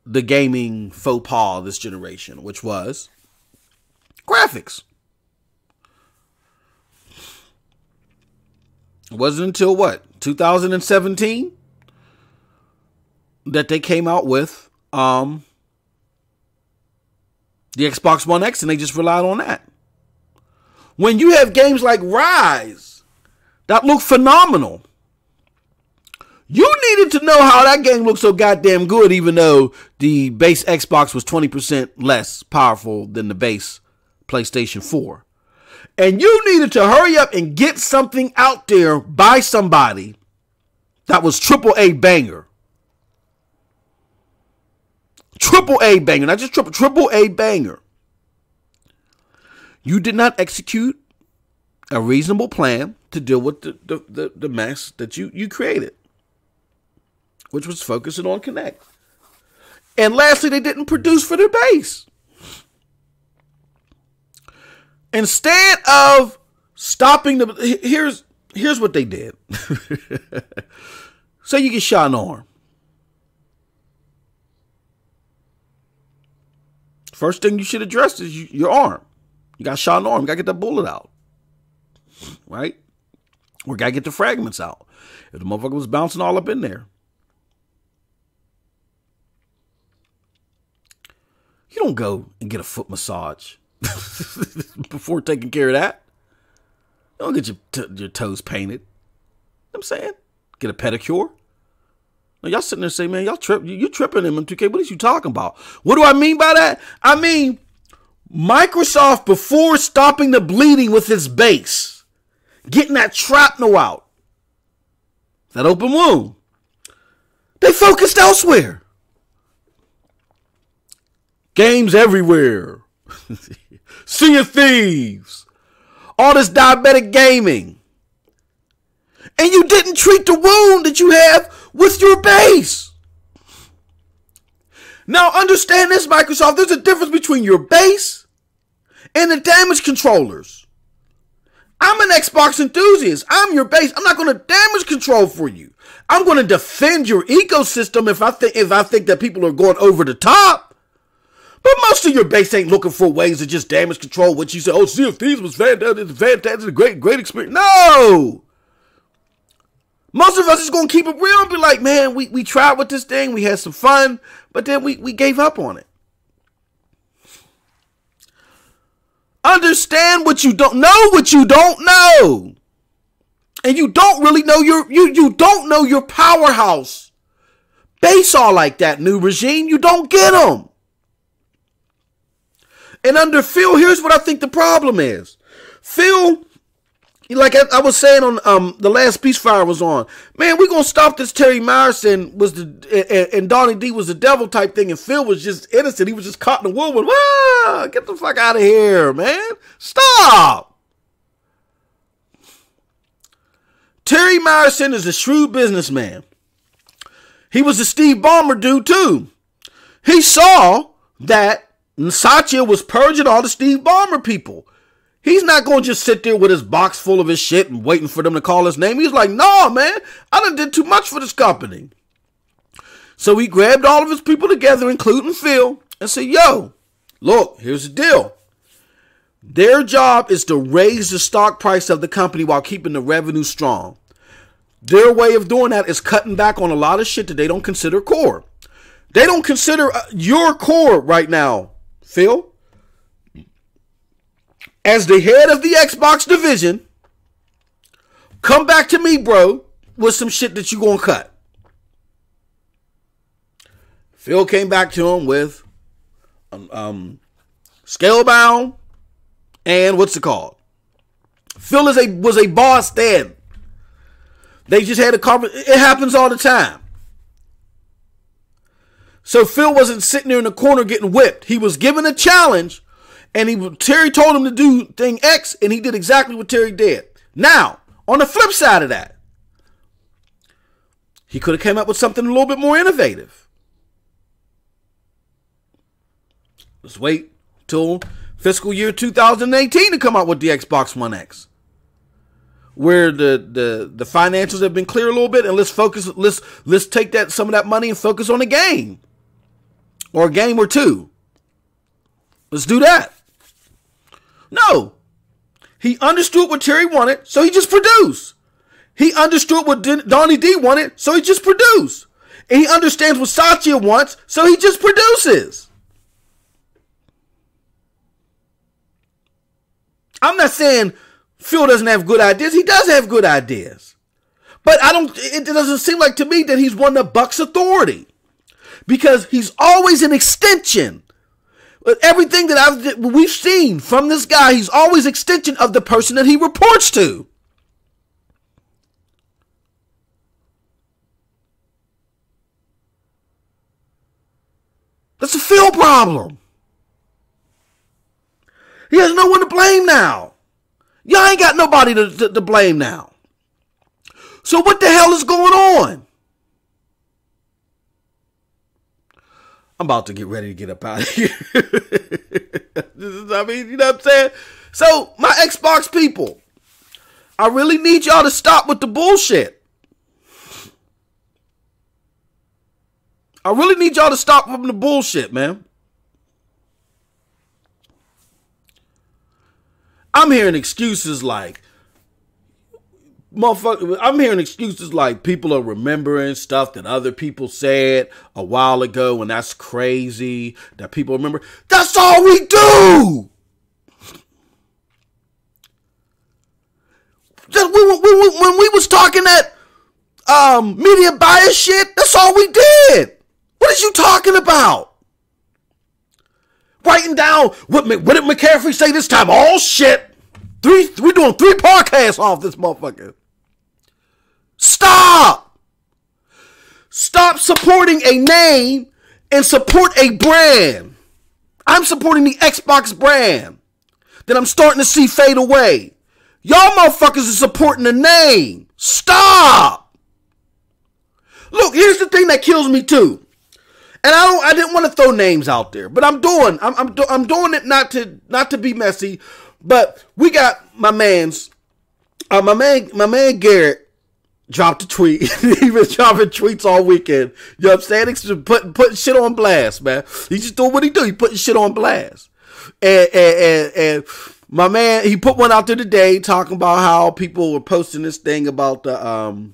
the gaming faux pas of this generation, which was graphics. It wasn't until 2017 that they came out with the Xbox One X, and they just relied on that. When you have games like Rise that look phenomenal, you needed to know how that game looked so goddamn good, even though the base Xbox was 20% less powerful than the base PlayStation 4. And you needed to hurry up and get something out there by somebody that was AAA banger. AAA banger, not just AAA banger. You did not execute a reasonable plan to deal with the mess that you created, which was focusing on Kinect. And lastly, they didn't produce for their base. Instead of stopping here's what they did. Say you get shot in the arm. First thing you should address is your arm. You got shot in the arm. You got to get that bullet out. Right? Or got to get the fragments out. If the motherfucker was bouncing all up in there. You don't go and get a foot massage before taking care of that. You don't get your toes painted. You know what I'm saying? Get a pedicure. Now, y'all sitting there saying, man, you tripping in M2K. What are you talking about? What do I mean by that? I mean, Microsoft, before stopping the bleeding with its base, getting that shrapnel out, that open wound, they focused elsewhere. Games everywhere. Sea of Thieves. All this diabetic gaming. And you didn't treat the wound that you have with your base. Now understand this, Microsoft. There's a difference between your base and the damage controllers. I'm an Xbox enthusiast. I'm your base. I'm not going to damage control for you. I'm going to defend your ecosystem if I think that people are going over the top. But most of your base ain't looking for ways to just damage control what you say. Oh, Sea of Thieves was fantastic. It's fantastic. Great experience. No. Most of us is going to keep it real and be like, man, we tried with this thing. We had some fun, but then we gave up on it. Understand what you don't know. And you don't really know you don't know your powerhouse. Base all like that, new regime. You don't get them. And under Phil, here's what I think the problem is. Phil, like I was saying on the last Peace Fire was on, man, we're going to stop this Terry Myerson and Donnie D was the devil type thing, and Phil was just innocent. He was just caught in the whirlwind. Get the fuck out of here, man. Stop. Terry Myerson is a shrewd businessman. He was a Steve Ballmer dude, too. He saw that Satya was purging all the Steve Ballmer people. He's not going to just sit there with his box full of his shit and waiting for them to call his name. He's like, no, man, I done did too much for this company. So he grabbed all of his people together, including Phil, and said, yo, look, here's the deal. Their job is to raise the stock price of the company while keeping the revenue strong. Their way of doing that is cutting back on a lot of shit that they don't consider core. They don't consider your core right now, Phil. As the head of the Xbox division, come back to me, bro, with some shit that you gonna cut. Phil came back to him with Scalebound and what's it called? Phil was a boss then. They just had a conversation. It happens all the time. So Phil wasn't sitting there in the corner getting whipped. He was given a challenge, and Terry told him to do thing X, and he did exactly what Terry did. Now, on the flip side of that, he could have came up with something a little bit more innovative. Let's wait till fiscal year 2018 to come out with the Xbox One X, where the financials have been clear a little bit, and let's take some of that money and focus on a game or a game or two. Let's do that. No. He understood what Terry wanted, so he just produced. He understood what Donnie D wanted, so he just produced. And he understands what Satya wants, so he just produces. I'm not saying Phil doesn't have good ideas. He does have good ideas. But it doesn't seem like to me that he's one that bucks authority. Because he's always an extension. Everything that we've seen from this guy, he's always an extension of the person that he reports to. That's a Phil problem. He has no one to blame now. Y'all ain't got nobody to blame now. So what the hell is going on? I'm about to get ready to get up out of here. I mean, you know what I'm saying? So, my Xbox people, I really need y'all to stop with the bullshit. I really need y'all to stop from the bullshit, man. I'm hearing excuses like, I'm hearing excuses like people are remembering stuff that other people said a while ago, and that's crazy that people remember. That's all we do. When we was talking that media bias shit, that's all we did. What is you talking about? Writing down what did McCaffrey say this time? Oh shit! We're doing 3 podcasts off this motherfucker. Stop! Stop supporting a name and support a brand. I'm supporting the Xbox brand that I'm starting to see fade away. Y'all motherfuckers are supporting the name. Stop! Look, here's the thing that kills me too. And I didn't want to throw names out there, but I'm doing it not to be messy, but we got my man Garrett dropped a tweet. He been dropping tweets all weekend. You know what I'm saying? He's putting shit on blast, man. He just doing what he do. He putting shit on blast. And my man, he put one out there today talking about how people were posting this thing about the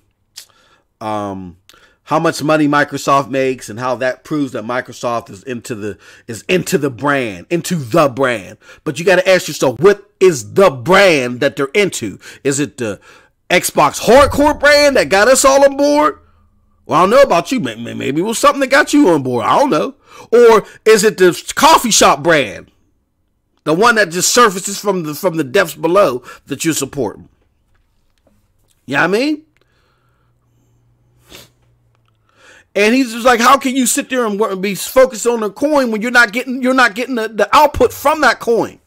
how much money Microsoft makes and how that proves that Microsoft is into the brand. But you got to ask yourself, what is the brand that they're into? Is it the Xbox hardcore brand that got us all on board? Well, I don't know about you. Maybe it was something that got you on board. I don't know. Or is it the coffee shop brand? The one that just surfaces from the depths below that you're supporting. You know what I mean? And he's just like, how can you sit there and be focused on the coin when you're not getting the output from that coin?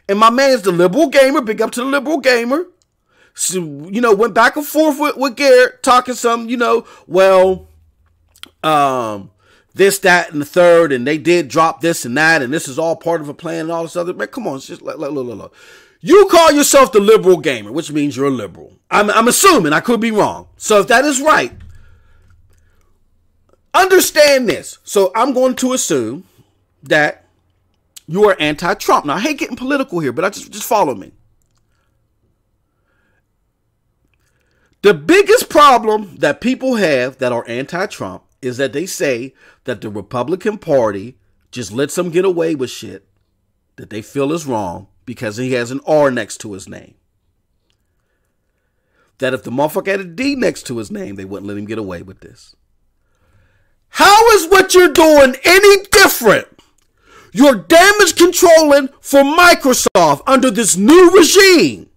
And my man's the liberal gamer. Big up to the liberal gamer. So, went back and forth with Garrett, talking some, this, that, and the third, and they did drop this and that, and this is all part of a plan and all this other. Man, come on, it's just look. You call yourself the liberal gamer, which means you're a liberal. I'm assuming. I could be wrong. So if that is right, understand this. So I'm going to assume that you are anti-Trump. Now, I hate getting political here, but just follow me. The biggest problem that people have that are anti-Trump is that they say that the Republican Party just lets them get away with shit that they feel is wrong because he has an R next to his name. That if the motherfucker had a D next to his name, they wouldn't let him get away with this. How is what you're doing any different? You're damage controlling for Microsoft under this new regime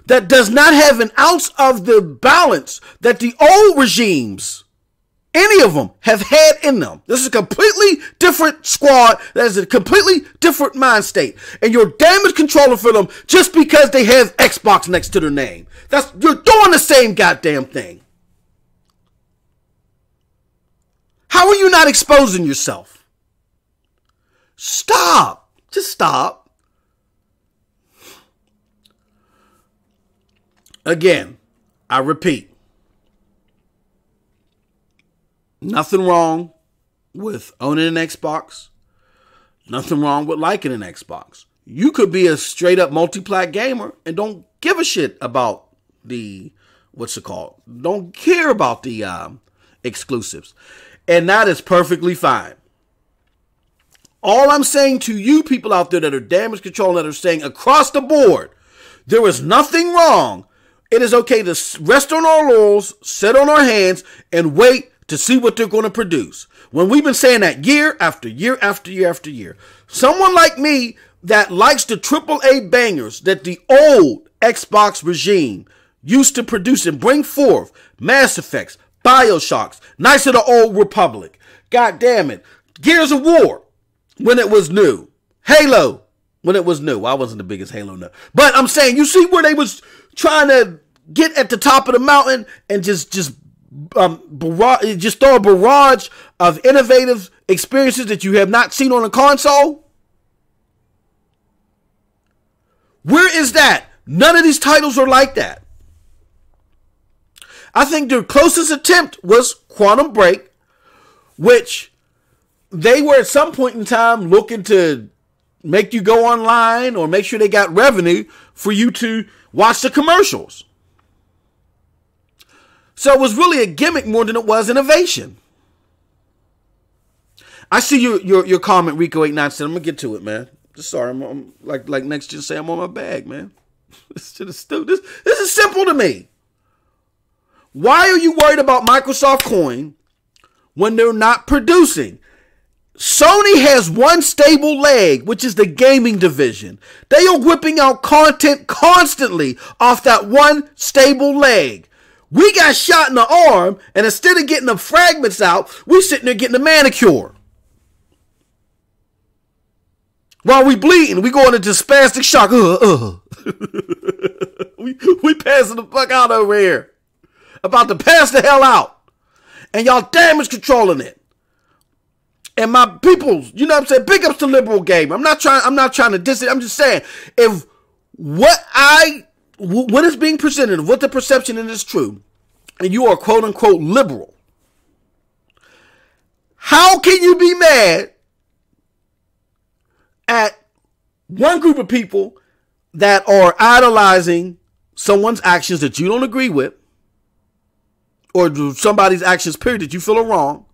that does not have an ounce of the balance that the old regimes, any of them, have had in them. This is a completely different squad. That is a completely different mind state. And you're damage controlling for them just because they have Xbox next to their name. You're doing the same goddamn thing. How are you not exposing yourself? Stop. Just stop. Again, I repeat. Nothing wrong with owning an Xbox. Nothing wrong with liking an Xbox. You could be a straight up multi-plat gamer and don't give a shit about the, what's it called? Don't care about the exclusives. And that is perfectly fine. All I'm saying to you people out there that are damage control, that are saying across the board, there is nothing wrong. It is okay to rest on our laurels, sit on our hands, and wait to see what they're going to produce. When we've been saying that year after year after year after year. Someone like me that likes the AAA bangers that the old Xbox regime used to produce and bring forth, Mass Effects, Bioshocks, Knights of the Old Republic, God damn it, Gears of War when it was new, Halo when it was new. I wasn't the biggest Halo nut, but I'm saying, you see where they was trying to get at the top of the mountain and just throw a barrage of innovative experiences that you have not seen on a console? Where is that? None of these titles are like that. I think their closest attempt was Quantum Break, which they were at some point in time looking to make you go online or make sure they got revenue for you to watch the commercials. So it was really a gimmick more than it was innovation. I see your comment, Rico897. I'm gonna get to it, man. Sorry, I'm like next to say I'm on my bag, man. This shit is stupid. This is simple to me. Why are you worried about Microsoft Coin when they're not producing? Sony has one stable leg, which is the gaming division. They are whipping out content constantly off that one stable leg. We got shot in the arm, and instead of getting the fragments out, we sitting there getting a manicure. While we bleeding, we going into spastic shock. We passing the fuck out over here. About to pass the hell out. And y'all damage controlling it. And my people, you know what I'm saying? Big ups to Liberal Game. I'm not trying to diss it. I'm just saying, if what is being presented, what the perception is true, and you are quote unquote liberal, how can you be mad at one group of people that are idolizing someone's actions that you don't agree with, or somebody's actions, period, that you feel are wrong,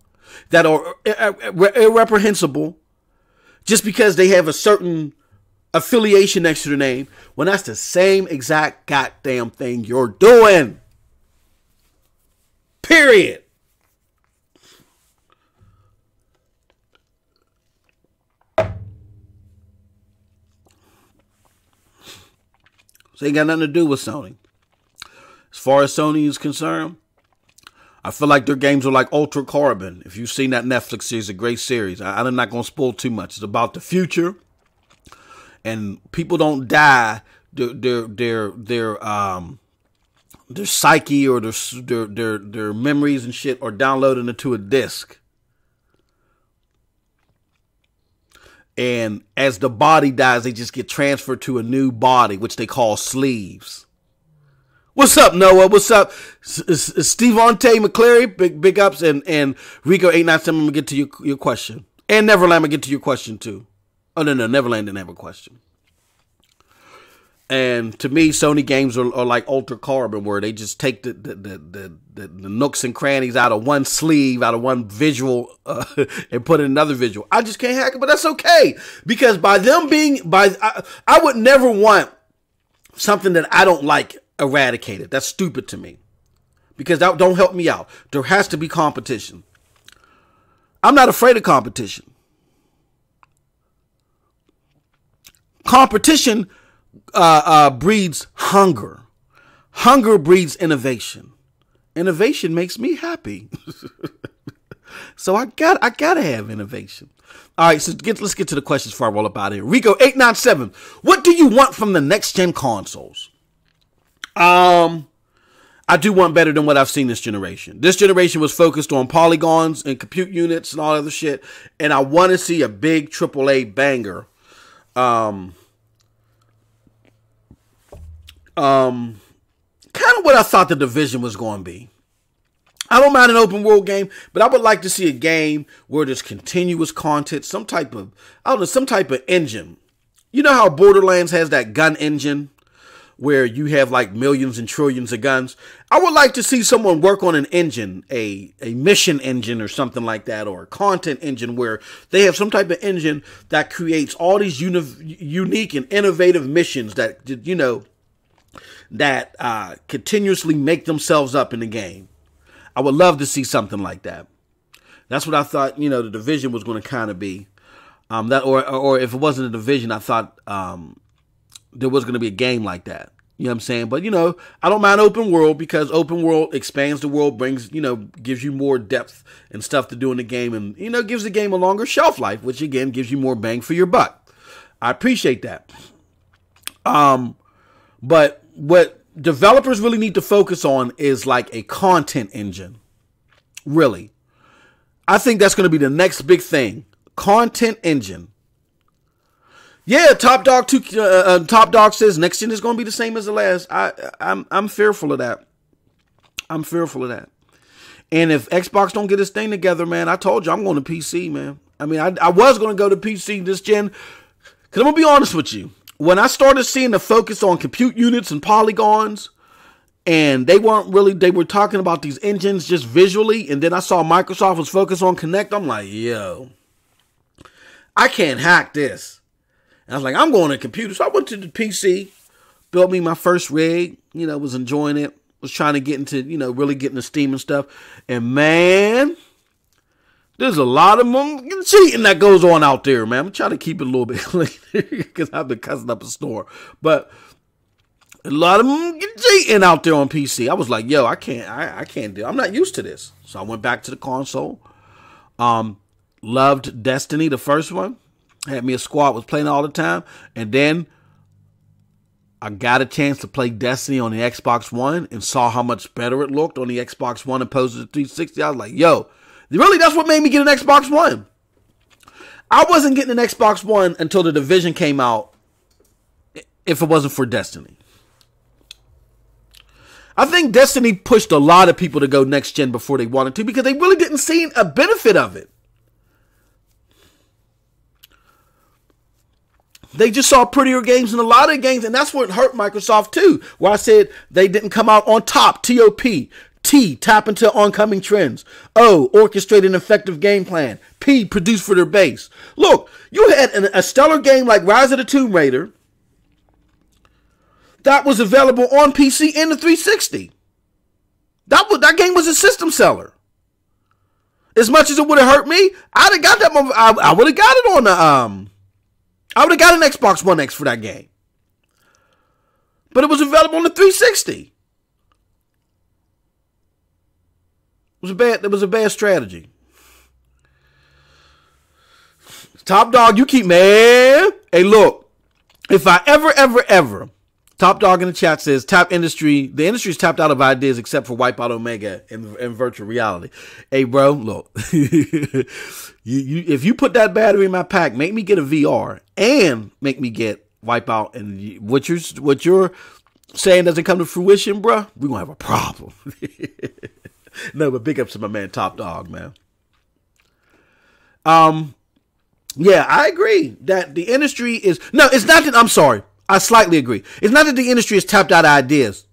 that are irreprehensible, just because they have a certain affiliation next to their name, when that's the same exact goddamn thing you're doing. Period. So it ain't got nothing to do with Sony. As far as Sony is concerned, I feel like their games are like Ultra Carbon. If you've seen that Netflix series, a great series. I'm not going to spoil too much. It's about the future, and people don't die. Their psyche or their memories and shit are downloaded into a disc. And as the body dies, they just get transferred to a new body, which they call sleeves. What's up, Noah? What's up? Stevonte McCleary, big ups, and Rico897, I'm going to get to your question. And Neverland, I'm going to get to your question, too. Oh, no, Neverland didn't have a question. And to me, Sony games are like Ultra Carbon, where they just take the nooks and crannies out of one sleeve, out of one visual, and put in another visual. I just can't hack it, but that's okay. Because by them being, I would never want something that I don't like eradicated. That's stupid to me. Because that don't help me out. There has to be competition. I'm not afraid of competition. Competition breeds hunger. Hunger breeds innovation. Innovation makes me happy. So I gotta have innovation. All right, so let's get to the questions before I roll up out of here. Rico897, what do you want from the next gen consoles? I I do want better than what I've seen this generation. This generation was focused on polygons and compute units and all other shit. And I want to see a big AAA banger. Kind of what I thought the Division was going to be. I don't mind an open world game, but I would like to see a game where there's continuous content, some type of engine. You know how Borderlands has that gun engine where you have like millions and trillions of guns? I would like to see someone work on an engine, a mission engine or something like that, or a content engine where they have some type of engine that creates all these unique and innovative missions that, continuously make themselves up in the game. I would love to see something like that. That's what I thought, the Division was going to kind of be. Or if it wasn't a Division, I thought there was going to be a game like that. You know what I'm saying? But, I don't mind open world because open world expands the world, gives you more depth and stuff to do in the game and, gives the game a longer shelf life, which again gives you more bang for your buck. I appreciate that. But what developers really need to focus on is like a content engine. Really. I think that's going to be the next big thing. Content engine. Yeah, Top Dog says next gen is going to be the same as the last. I'm fearful of that. I'm fearful of that. And if Xbox don't get its thing together, man, I told you I'm going to PC, man. I mean, I was going to go to PC this gen. Because I'm going to be honest with you. When I started seeing the focus on compute units and polygons, and they were talking about these engines just visually, and then I saw Microsoft was focused on Kinect, I'm like, yo, I can't hack this. And I was like, I'm going to computer. So I went to the PC, built me my first rig, was enjoying it, was trying to get into, really getting the Steam and stuff. And man, there's a lot of cheating that goes on out there, man. I'm trying to keep it a little bit clean because I've been cussing up a store. But a lot of cheating out there on PC. I was like, yo, I can't do it. I'm not used to this. So I went back to the console. Loved Destiny, the first one. Had me a squad, was playing all the time. And then I got a chance to play Destiny on the Xbox One and saw how much better it looked on the Xbox One opposed to the 360. I was like, yo, really, that's what made me get an Xbox One. I wasn't getting an Xbox One until the Division came out if it wasn't for Destiny. I think Destiny pushed a lot of people to go next gen before they wanted to because they really didn't see a benefit of it. They just saw prettier games in a lot of games, and that's what hurt Microsoft too, where I said they didn't come out on top, TOP. T, tap into oncoming trends. O, orchestrate an effective game plan. P, produce for their base. Look, you had a stellar game like Rise of the Tomb Raider that was available on PC and the 360. That game was a system seller. As much as it would have hurt me, I'd have got that. I would have got it on the I would have got an Xbox One X for that game. But it was available on the 360. It was a bad strategy. Top Dog, you keep, man. Hey, look. If I ever, Top Dog in the chat says, the industry's tapped out of ideas except for Wipeout Omega and virtual reality. Hey, bro, look. If you put that battery in my pack, make me get a VR and make me get Wipeout. And what you're saying doesn't come to fruition, bro, we're going to have a problem. No, but big ups to my man Top Dog, man. Yeah, I agree that the industry is... No, it's not that... I'm sorry. I slightly agree. It's not that the industry is tapped out of ideas.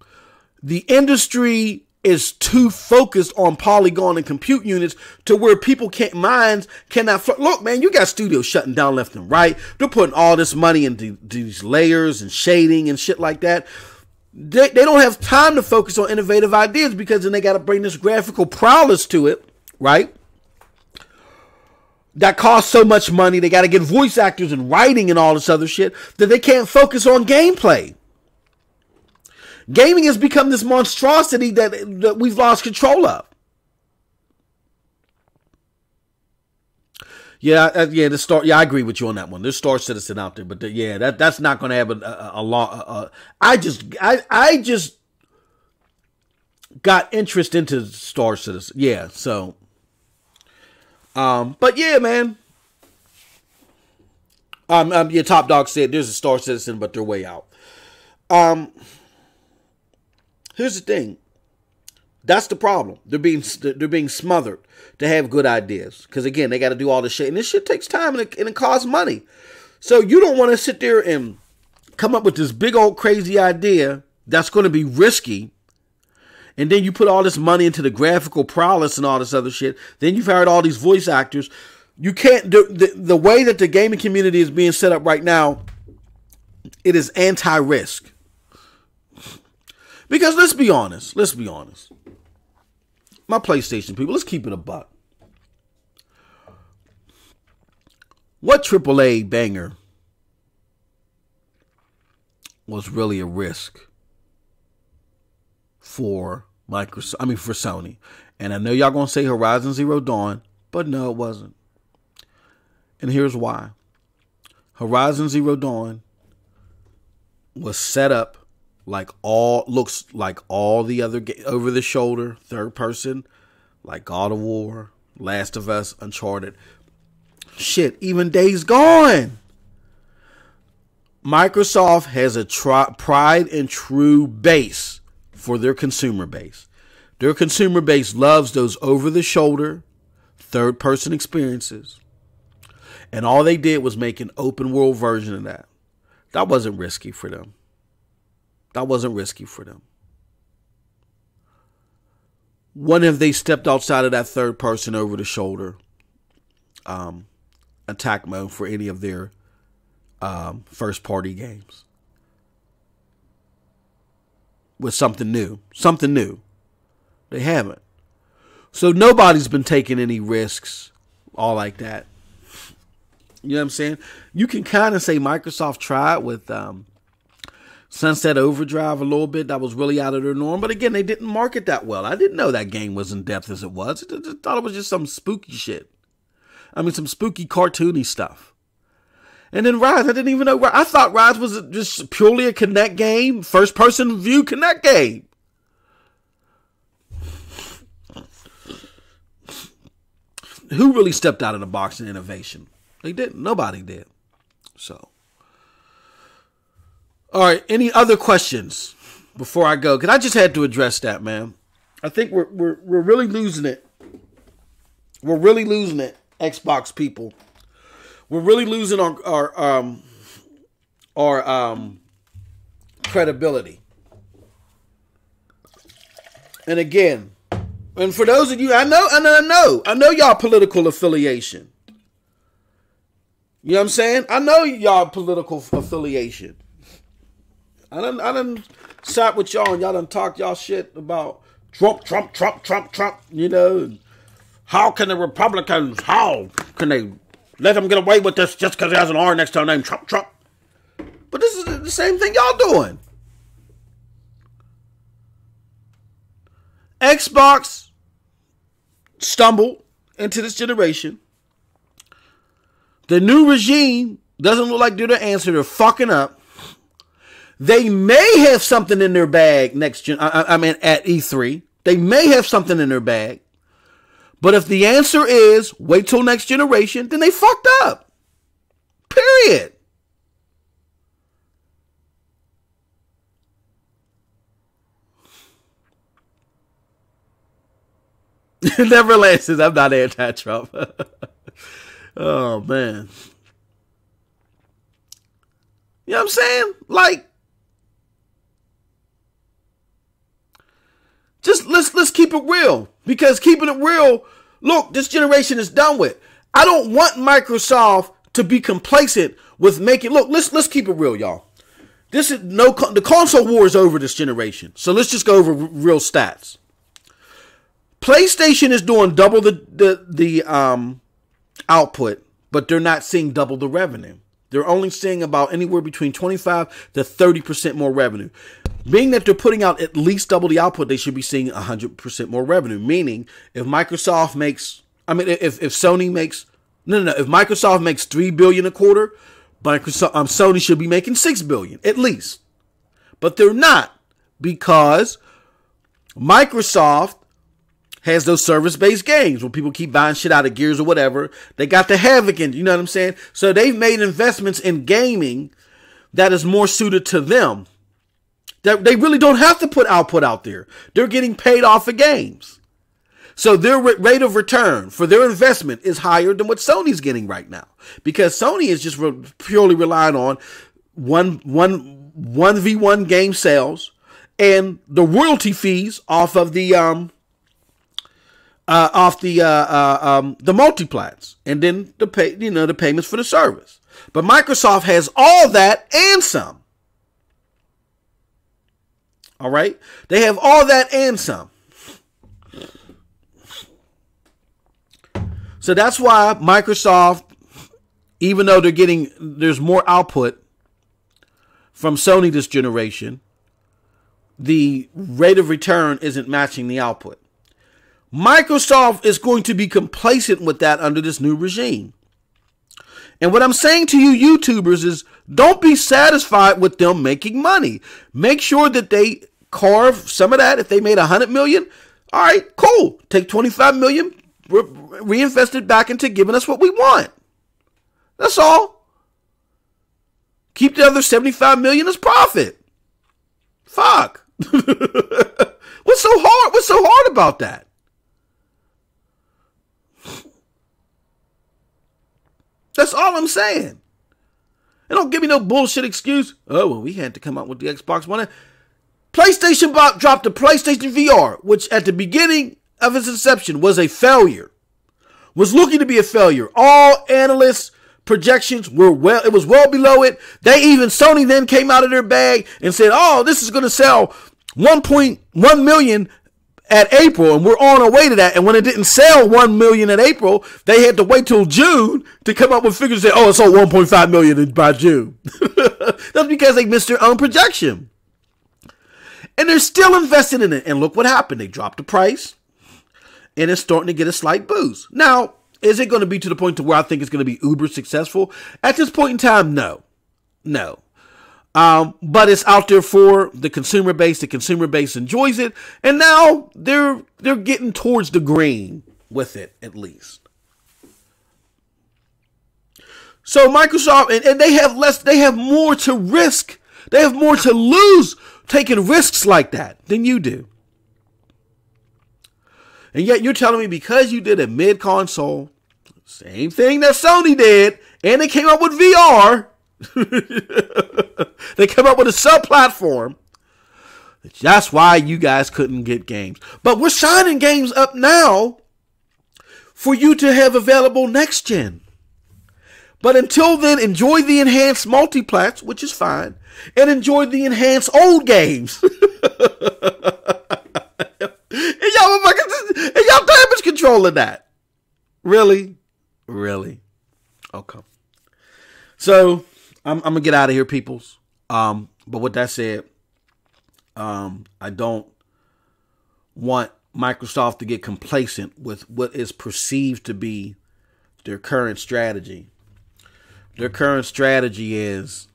The industry is too focused on polygon and compute units to where people cannot... Look, man, you got studios shutting down left and right. They're putting all this money into these layers and shading and shit like that. They don't have time to focus on innovative ideas because then they got to bring this graphical prowess to it, right? That costs so much money. They got to get voice actors and writing and all this other shit that they can't focus on gameplay. Gaming has become this monstrosity that we've lost control of. Yeah, I agree with you on that one. There's Star Citizen out there, but that's not going to have a long. I just got interest into Star Citizen. Yeah, so. But yeah, man. Your Top Dog said there's a Star Citizen, but they're way out. Here's the thing. That's the problem. They're being smothered to have good ideas. Because again, they got to do all this shit. And this shit takes time and it costs money. So you don't want to sit there and come up with this big old crazy idea that's going to be risky. And then you put all this money into the graphical prowess and all this other shit. Then you've hired all these voice actors. You can't do the way that the gaming community is being set up right now. It is anti-risk. Because let's be honest. My PlayStation people, let's keep it a buck. What AAA banger was really a risk for Microsoft? I mean, for Sony. And I know y'all gonna say Horizon Zero Dawn, but no, it wasn't. And here's why. Horizon Zero Dawn was set up looks like all the other over the shoulder, third person, like God of War, Last of Us, Uncharted. Shit, even Days Gone. Microsoft has a tried and true base for their consumer base. Their consumer base loves those over the shoulder, third person experiences. And all they did was make an open world version of that. That wasn't risky for them. When have they stepped outside of that third person over the shoulder attack mode for any of their first party games? With something new. They haven't. So nobody's been taking any risks all like that. You know what I'm saying? You can kind of say Microsoft tried with Sunset Overdrive a little bit. That was really out of their norm. But again, they didn't market that well. I didn't know that game was in depth as it was. I thought it was just some spooky shit. I mean, some spooky cartoony stuff. And then Rise, I didn't even know. I thought Rise was just purely a Kinect game. First person view Kinect game. Who really stepped out of the box in innovation? They didn't. Nobody did. So. All right. Any other questions before I go? Because I just had to address that, man. I think we're really losing it. We're really losing it, Xbox people. We're really losing our credibility. And again, and for those of you, I know y'all political affiliation. You know what I'm saying? I know y'all political affiliation. I done sat with y'all and y'all done talked y'all shit about Trump, you know, and how can the Republicans, how can they let them get away with this just because he has an R next to her name, Trump? But this is the same thing y'all doing. Xbox stumbled into this generation. The new regime doesn't look like they're the answer. They're fucking up. They may have something in their bag at E3. They may have something in their bag. But if the answer is wait till next generation, then they fucked up. Period. Neverland says I'm not anti-Trump. Oh, man. You know what I'm saying? Like, just let's keep it real. Because keeping it real, look, this generation is done with. I don't want Microsoft to be complacent with making, look, let's keep it real, y'all. The console war is over this generation. So let's just go over real stats. PlayStation is doing double the output, but they're not seeing double the revenue. They're only seeing about anywhere between 25 to 30% more revenue. Being that they're putting out at least double the output, they should be seeing 100% more revenue. Meaning, if Microsoft makes, if Sony makes, if Microsoft makes $3 billion a quarter, Sony should be making $6 billion at least. But they're not, because Microsoft has those service-based games where people keep buying shit out of Gears or whatever. They got the Havoc, and you know what I'm saying? So they've made investments in gaming that is more suited to them. That they really don't have to put output out there. They're getting paid off of games. So their rate of return for their investment is higher than what Sony's getting right now. Because Sony is just purely relying on 1v1 game sales and the royalty fees off of the multiplats, and then the payments for the service. But Microsoft has all that and some. All right, they have all that and some. So that's why Microsoft, even though there's more output from Sony this generation, the rate of return isn't matching the output. Microsoft is going to be complacent with that under this new regime. And what I'm saying to you YouTubers is, don't be satisfied with them making money. Make sure that they carve some of that. If they made $100 million, all right, cool. Take $25 million, reinvest it back into giving us what we want. That's all. Keep the other $75 million as profit. Fuck. What's so hard? What's so hard about that? That's all I'm saying. And don't give me no bullshit excuse. Oh, well, we had to come out with the Xbox One. PlayStation dropped the PlayStation VR, which at the beginning of its inception was a failure. Was looking to be a failure. All analysts' projections were it was well below it. Sony then came out of their bag and said, oh, this is going to sell 1.1 million at April, and we're on our way to that. And when it didn't sell 1 million at April, they had to wait till June to come up with figures and say, oh, it sold 1.5 million by June. That's because they missed their own projection. And they're still invested in it. And look what happened. They dropped the price, and it's starting to get a slight boost. Now, is it going to be to the point to where I think it's going to be uber successful? At this point in time, no. But it's out there for the consumer base. The consumer base enjoys it, and now they're getting towards the green with it, at least. So Microsoft, and they have more to risk. They have more to lose taking risks like that than you do. And yet you're telling me because you did a mid-console, same thing that Sony did, and they came up with VR. They come up with a sub-platform. That's why you guys couldn't get games. But we're signing games up now for you to have available next gen. But until then, enjoy the enhanced multiplats, which is fine, and enjoy the enhanced old games. And y'all damage controlling that. Really? Okay. So I'm gonna get out of here, peoples. But with that said, I don't want Microsoft to get complacent with what is perceived to be their current strategy. Their current strategy is,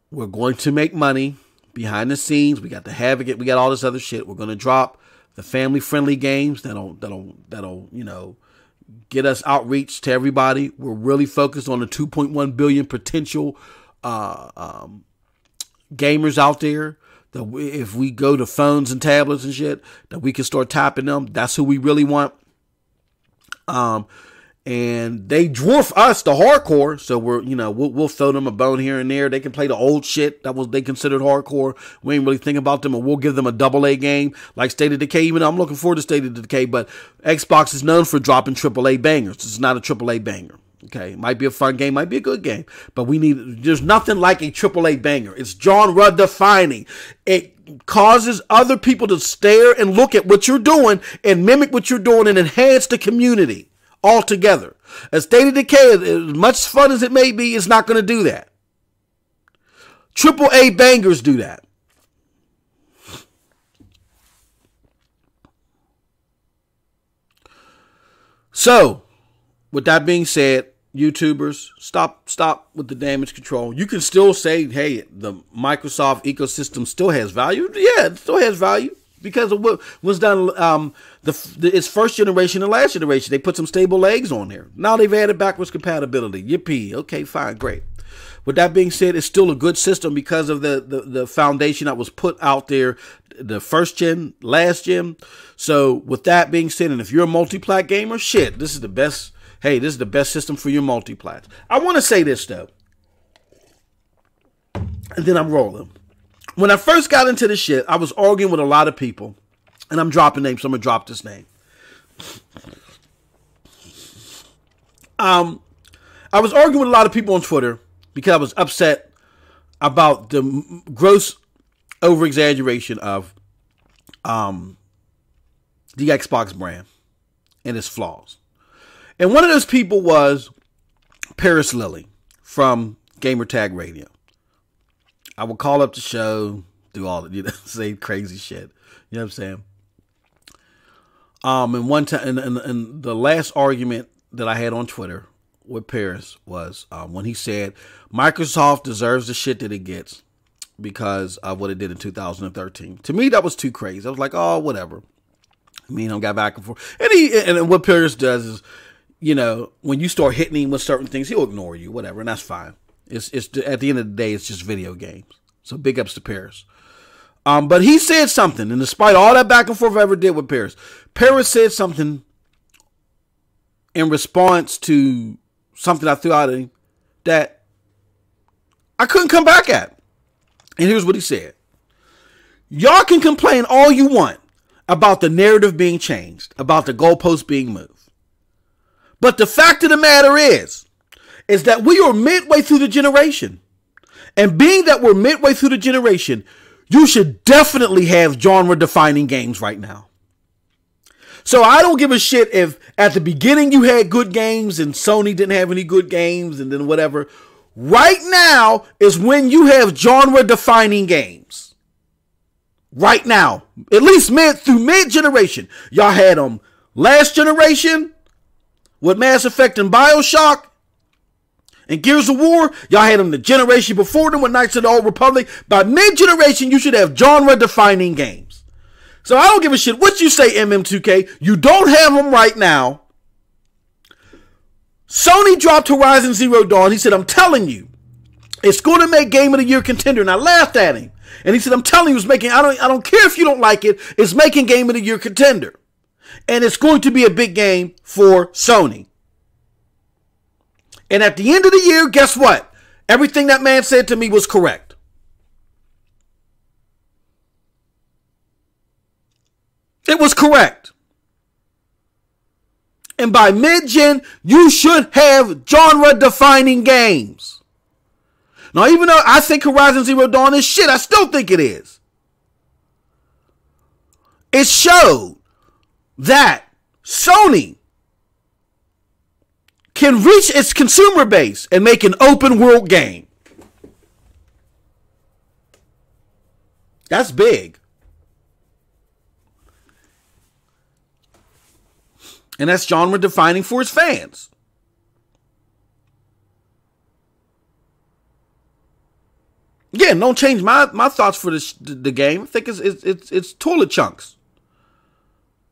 we're going to make money behind the scenes. We got the Havoc, we got all this other shit. We're going to drop the family-friendly games that'll get us outreach to everybody. We're really focused on the 2.1 billion potential gamers out there. That if we go to phones and tablets and shit, that we can start tapping them. That's who we really want. And they dwarf us, the hardcore. So we'll throw them a bone here and there. They can play the old shit they considered hardcore. We ain't really think about them, and we'll give them a AA game like State of Decay. Even though I'm looking forward to State of Decay, but Xbox is known for dropping AAA bangers. This is not a AAA banger. Okay, it might be a fun game, might be a good game, but there's nothing like a AAA banger. It's genre defining. It causes other people to stare and look at what you're doing and mimic what you're doing and enhance the community altogether. A State of Decay, as much fun as it may be, is not going to do that. AAA bangers do that. So, with that being said, YouTubers, stop with the damage control. You can still say, hey, the Microsoft ecosystem still has value. Yeah, it still has value because of what was done. Its first generation and last generation, they put some stable legs on there. Now they've added backwards compatibility. Yippee. Okay, fine, great. With that being said, it's still a good system because of the foundation that was put out there, the first gen, last gen. So with that being said, and if you're a multi-plat gamer, shit, this is the best. Hey, this is the best system for your multi-plats. I want to say this, though. And then I'm rolling. When I first got into this shit, I was arguing with a lot of people. And I'm dropping names, so I'm going to drop this name. I was arguing with a lot of people on Twitter because I was upset about the gross over-exaggeration of the Xbox brand and its flaws. And one of those people was Paris Lilly from Gamertag Radio. I would call up the show, do all the, say crazy shit. You know what I'm saying? And one time, and the last argument that I had on Twitter with Paris was when he said Microsoft deserves the shit that it gets because of what it did in 2013. To me, that was too crazy. I was like, oh, whatever. Me and him got back and forth. And what Paris does is, when you start hitting him with certain things, he'll ignore you, whatever, and that's fine. It's at the end of the day, it's just video games. So big ups to Paris. But he said something, and despite all that back and forth I ever did with Paris said something in response to something I threw out at him that I couldn't come back at. And here's what he said. Y'all can complain all you want about the narrative being changed, about the goalposts being moved. But the fact of the matter is that we are midway through the generation. And being that we're midway through the generation, you should definitely have genre-defining games right now. So I don't give a shit if at the beginning you had good games and Sony didn't have any good games and then whatever. Right now is when you have genre-defining games. Right now. At least through mid-generation. Y'all had them last generation with Mass Effect and BioShock and Gears of War. Y'all had them the generation before them with Knights of the Old Republic. By mid-generation, you should have genre-defining games. So I don't give a shit what you say, MM2K. You don't have them right now. Sony dropped Horizon Zero Dawn. He said, I'm telling you, it's going to make Game of the Year contender. And I laughed at him. And he said, I'm telling you, it's making, I don't care if you don't like it, it's making Game of the Year contender. And it's going to be a big game for Sony. And at the end of the year, guess what? Everything that man said to me was correct. It was correct. And by mid-gen, you should have genre-defining games. Now, even though I think Horizon Zero Dawn is shit, I still think it is. It showed that Sony can reach its consumer base and make an open world game. That's big. And that's genre defining for its fans. Again, don't change my thoughts for the game. I think it's toilet chunks.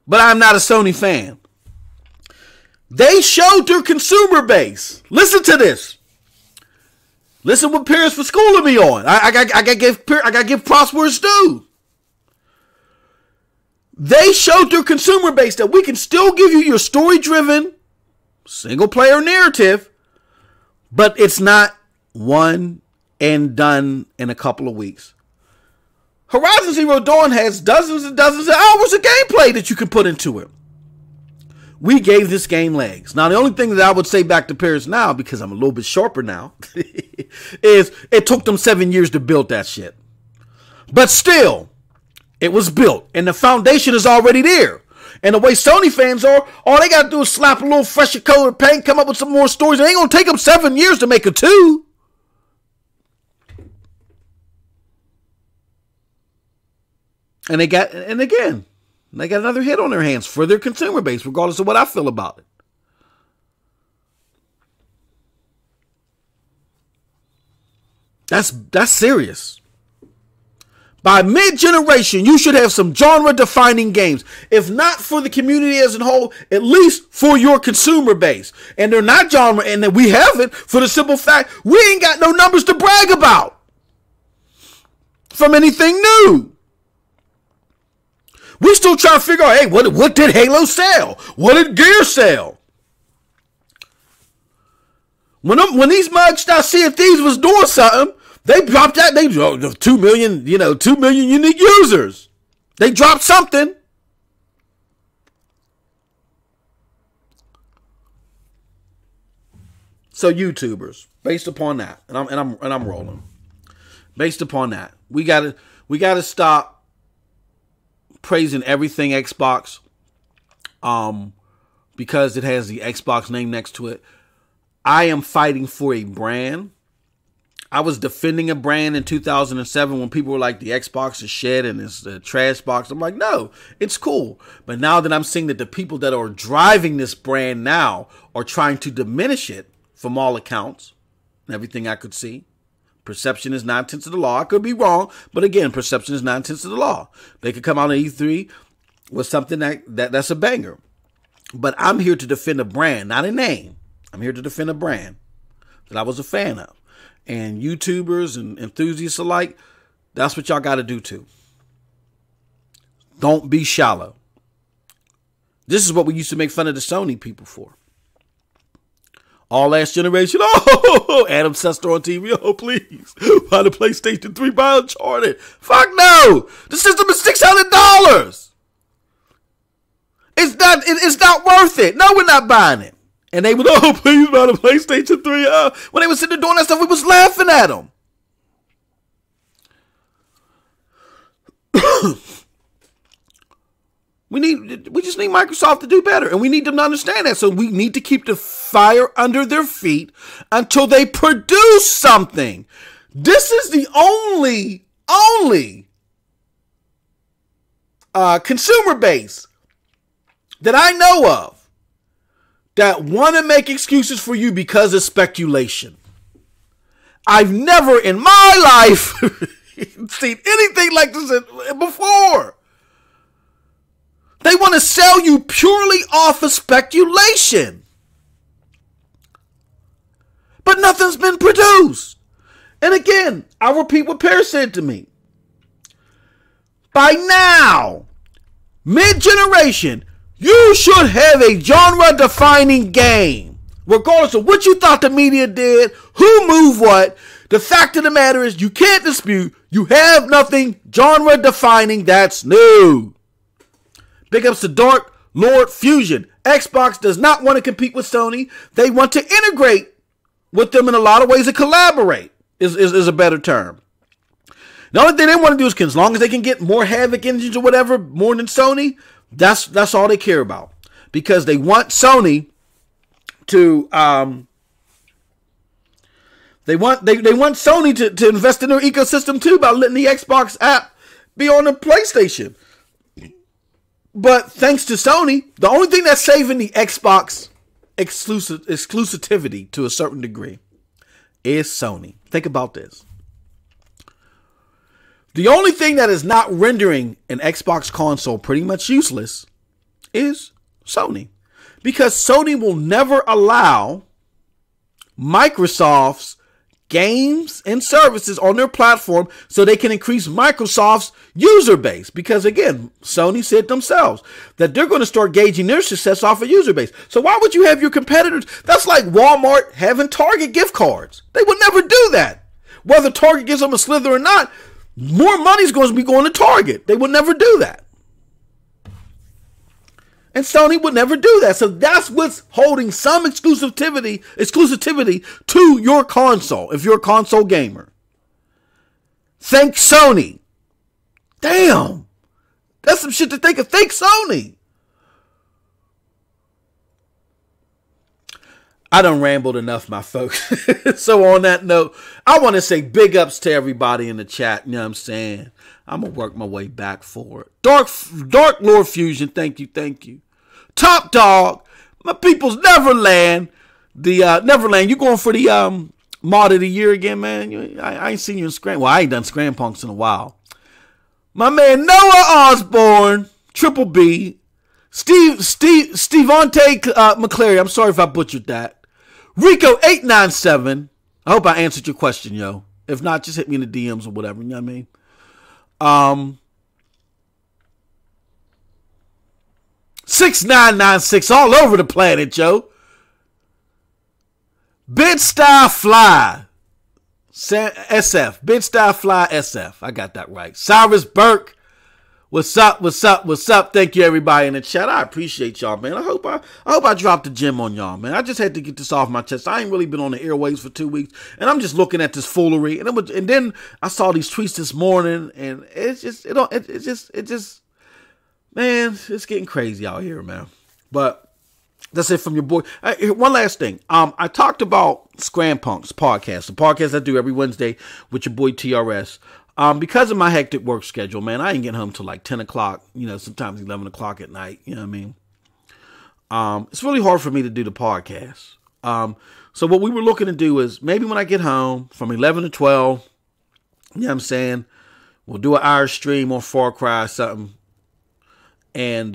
But I'm not a Sony fan. They showed their consumer base. Listen to this. Listen what Paris was schooling me on. I got to give props where it's due. They showed their consumer base that we can still give you your story-driven, single-player narrative, but it's not one and done in a couple of weeks. Horizon Zero Dawn has dozens and dozens of hours of gameplay that you can put into it. We gave this game legs. Now, the only thing that I would say back to Paris now, because I'm a little bit sharper now, is it took them 7 years to build that shit. But still, it was built, and the foundation is already there. And the way Sony fans are, all they got to do is slap a little fresher colored paint, come up with some more stories. It ain't going to take them 7 years to make a 2. And they got another hit on their hands for their consumer base, regardless of what I feel about it. That's serious. By mid-generation, you should have some genre-defining games. If not for the community as a whole, at least for your consumer base. And they're not genre, and that we haven't for the simple fact we ain't got no numbers to brag about from anything new. We still trying to figure out, hey, what did Halo sell? What did Gear sell? When these mugshot Sea of Thieves was doing something, they dropped that. They dropped 2 million, 2 million unique users. They dropped something. So YouTubers, based upon that, and I'm rolling. Based upon that, we gotta stop praising everything Xbox, because it has the Xbox name next to it. I am fighting for a brand. I was defending a brand in 2007 when people were like, the Xbox is shit and it's the trash box. I'm like, no, it's cool. But now that I'm seeing that the people that are driving this brand now are trying to diminish it from all accounts and everything I could see. Perception is 9/10 of the law. I could be wrong, but again, perception is 9/10 of the law. They could come out on E3 with something that's a banger. But I'm here to defend a brand, not a name. I'm here to defend a brand that I was a fan of. And YouTubers and enthusiasts alike, that's what y'all got to do too. Don't be shallow. This is what we used to make fun of the Sony people for. All last generation, oh, Adam Sester on TV, oh, please, buy the PlayStation 3, buy Uncharted. Fuck no, the system is $600. It's not worth it. No, we're not buying it. And they would, oh, please buy the PlayStation 3. When they were sitting there doing that stuff, we was laughing at them. We just need Microsoft to do better. And we need them to understand that. So we need to keep the fire under their feet until they produce something. This is the only consumer base that I know of that want to make excuses for you because of speculation. I've never in my life seen anything like this before. They want to sell you purely off of speculation. But nothing's been produced. And again, I'll repeat what Pear said to me. By now, mid-generation, you should have a genre-defining game. Regardless of what you thought the media did, who moved what, the fact of the matter is you can't dispute you have nothing genre-defining that's new. Big ups to Dark Lord Fusion. Xbox does not want to compete with Sony. They want to integrate with them in a lot of ways and collaborate is a better term. The only thing they want to do is, as long as they can get more Havoc engines or whatever, more than Sony, that's all they care about. Because they want Sony to they want Sony to invest in their ecosystem too by letting the Xbox app be on the PlayStation. But thanks to Sony, the only thing that's saving the Xbox exclusivity to a certain degree is Sony. Think about this. The only thing that is not rendering an Xbox console pretty much useless is Sony. Because Sony will never allow Microsoft's games and services on their platform so they can increase Microsoft's user base. Because again, Sony said themselves that they're going to start gauging their success off a user base. So why would you have your competitors? That's like Walmart having Target gift cards. They would never do that. Whether Target gives them a slither or not, more money's going to be going to Target. They would never do that. And Sony would never do that. So that's what's holding some exclusivity to your console, if you're a console gamer. Thank Sony. Damn. That's some shit to think of. Thank Sony. I done rambled enough, my folks. So on that note, I want to say big ups to everybody in the chat. You know what I'm saying? I'm going to work my way back for it. Dark Lord Fusion, thank you. Top Dog, my people's Neverland. The Neverland, you going for the Mod of the year again, man. I ain't seen you in Scram. Well, I ain't done Scram Punks in a while. My man Noah Osborne, Triple B, Stevante McClary. I'm sorry if I butchered that. Rico 897. I hope I answered your question, yo. If not, just hit me in the DMs or whatever. You know what I mean? 6996 all over the planet, Joe. Bid-Style Fly. SF. Bid-Style Fly SF. I got that right. Cyrus Burke. What's up? What's up? What's up? Thank you, everybody in the chat. I appreciate y'all, man. I hope I dropped the gem on y'all, man. I just had to get this off my chest. I ain't really been on the airwaves for 2 weeks, and I'm just looking at this foolery. And then I saw these tweets this morning, and it's just, man, it's getting crazy out here, man. But that's it from your boy. One last thing. I talked about Scram Punks podcast, the podcast I do every Wednesday with your boy TRS. Because of my hectic work schedule, man, I ain't getting home till like 10 o'clock, sometimes 11 o'clock at night. You know what I mean? It's really hard for me to do the podcast. So what we were looking to do is maybe when I get home from 11 to 12, you know what I'm saying? We'll do an hour stream on Far Cry or something. And,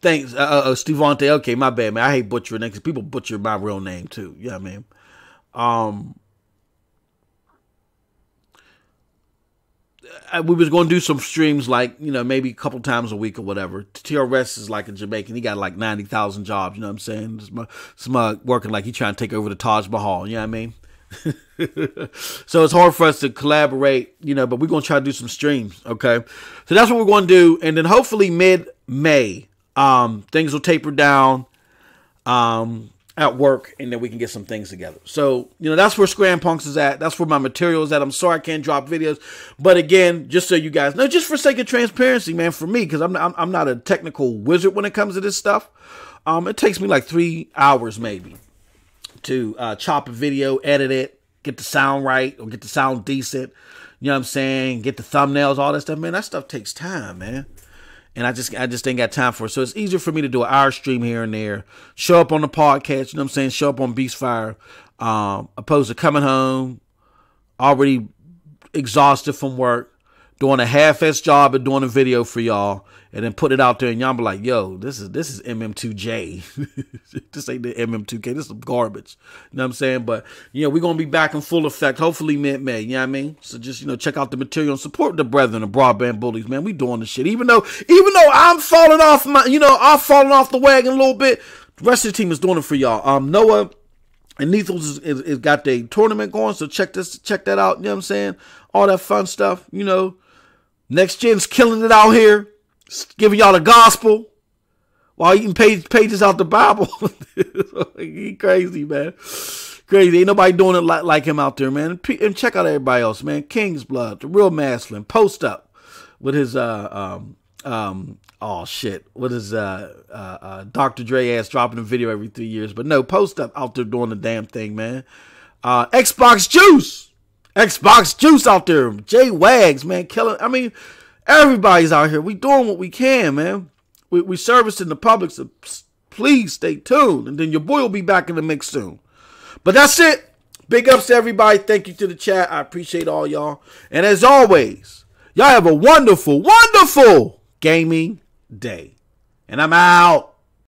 thanks, Stevante. Okay, my bad, man. I hate butchering it because people butcher my real name too. You know what I mean? We was going to do some streams like, maybe a couple times a week or whatever. TRS is like a Jamaican. He got like 90,000 jobs. You know what I'm saying? Some working like he trying to take over the Taj Mahal. You know what I mean? So it's hard for us to collaborate, but we're going to try to do some streams. Okay. So that's what we're going to do. And then hopefully mid-May, things will taper down, at work, and then we can get some things together. So, that's where Scram Punks is at. That's where my material is at. I'm sorry I can't drop videos. But again, just so you guys know, just for sake of transparency, man, for me, because I'm not a technical wizard when it comes to this stuff. It takes me like 3 hours maybe to chop a video, edit it, get the sound right, or get the sound decent. You know what I'm saying? Get the thumbnails, all that stuff. Man, that stuff takes time, man. And I just ain't got time for it. So it's easier for me to do an hour stream here and there. Show up on the podcast, you know what I'm saying? Show up on Beastfire. Opposed to coming home, already exhausted from work, doing a half-ass job of doing a video for y'all, and then put it out there, and y'all be like, yo, this is MM2J. This ain't the MM2K. This is some garbage. You know what I'm saying? But, we're going to be back in full effect, hopefully mid-May. You know what I mean? So just, check out the material and support the brethren, the broadband bullies, man. We doing this shit. Even though I'm falling off I'm falling off the wagon a little bit, the rest of the team is doing it for y'all. Noah and Neethles is got their tournament going, so check that out. You know what I'm saying? All that fun stuff, Next Gen's killing it out here, giving y'all the gospel while eating pages out the Bible. He crazy, man. Crazy. Ain't nobody doing it like him out there, man. And check out everybody else, man. King's Blood, The Real Maslin, Post Up with his What is Dr. Dre ass dropping a video every 3 years? But no, Post Up out there doing the damn thing, man. Xbox Juice out there. J Wags, man, killing. I mean, everybody's out here. We doing what we can, man. We servicing the public, so please stay tuned. And then your boy will be back in the mix soon. But that's it. Big ups to everybody. Thank you to the chat. I appreciate all y'all. And as always, y'all have a wonderful, wonderful gaming day. And I'm out.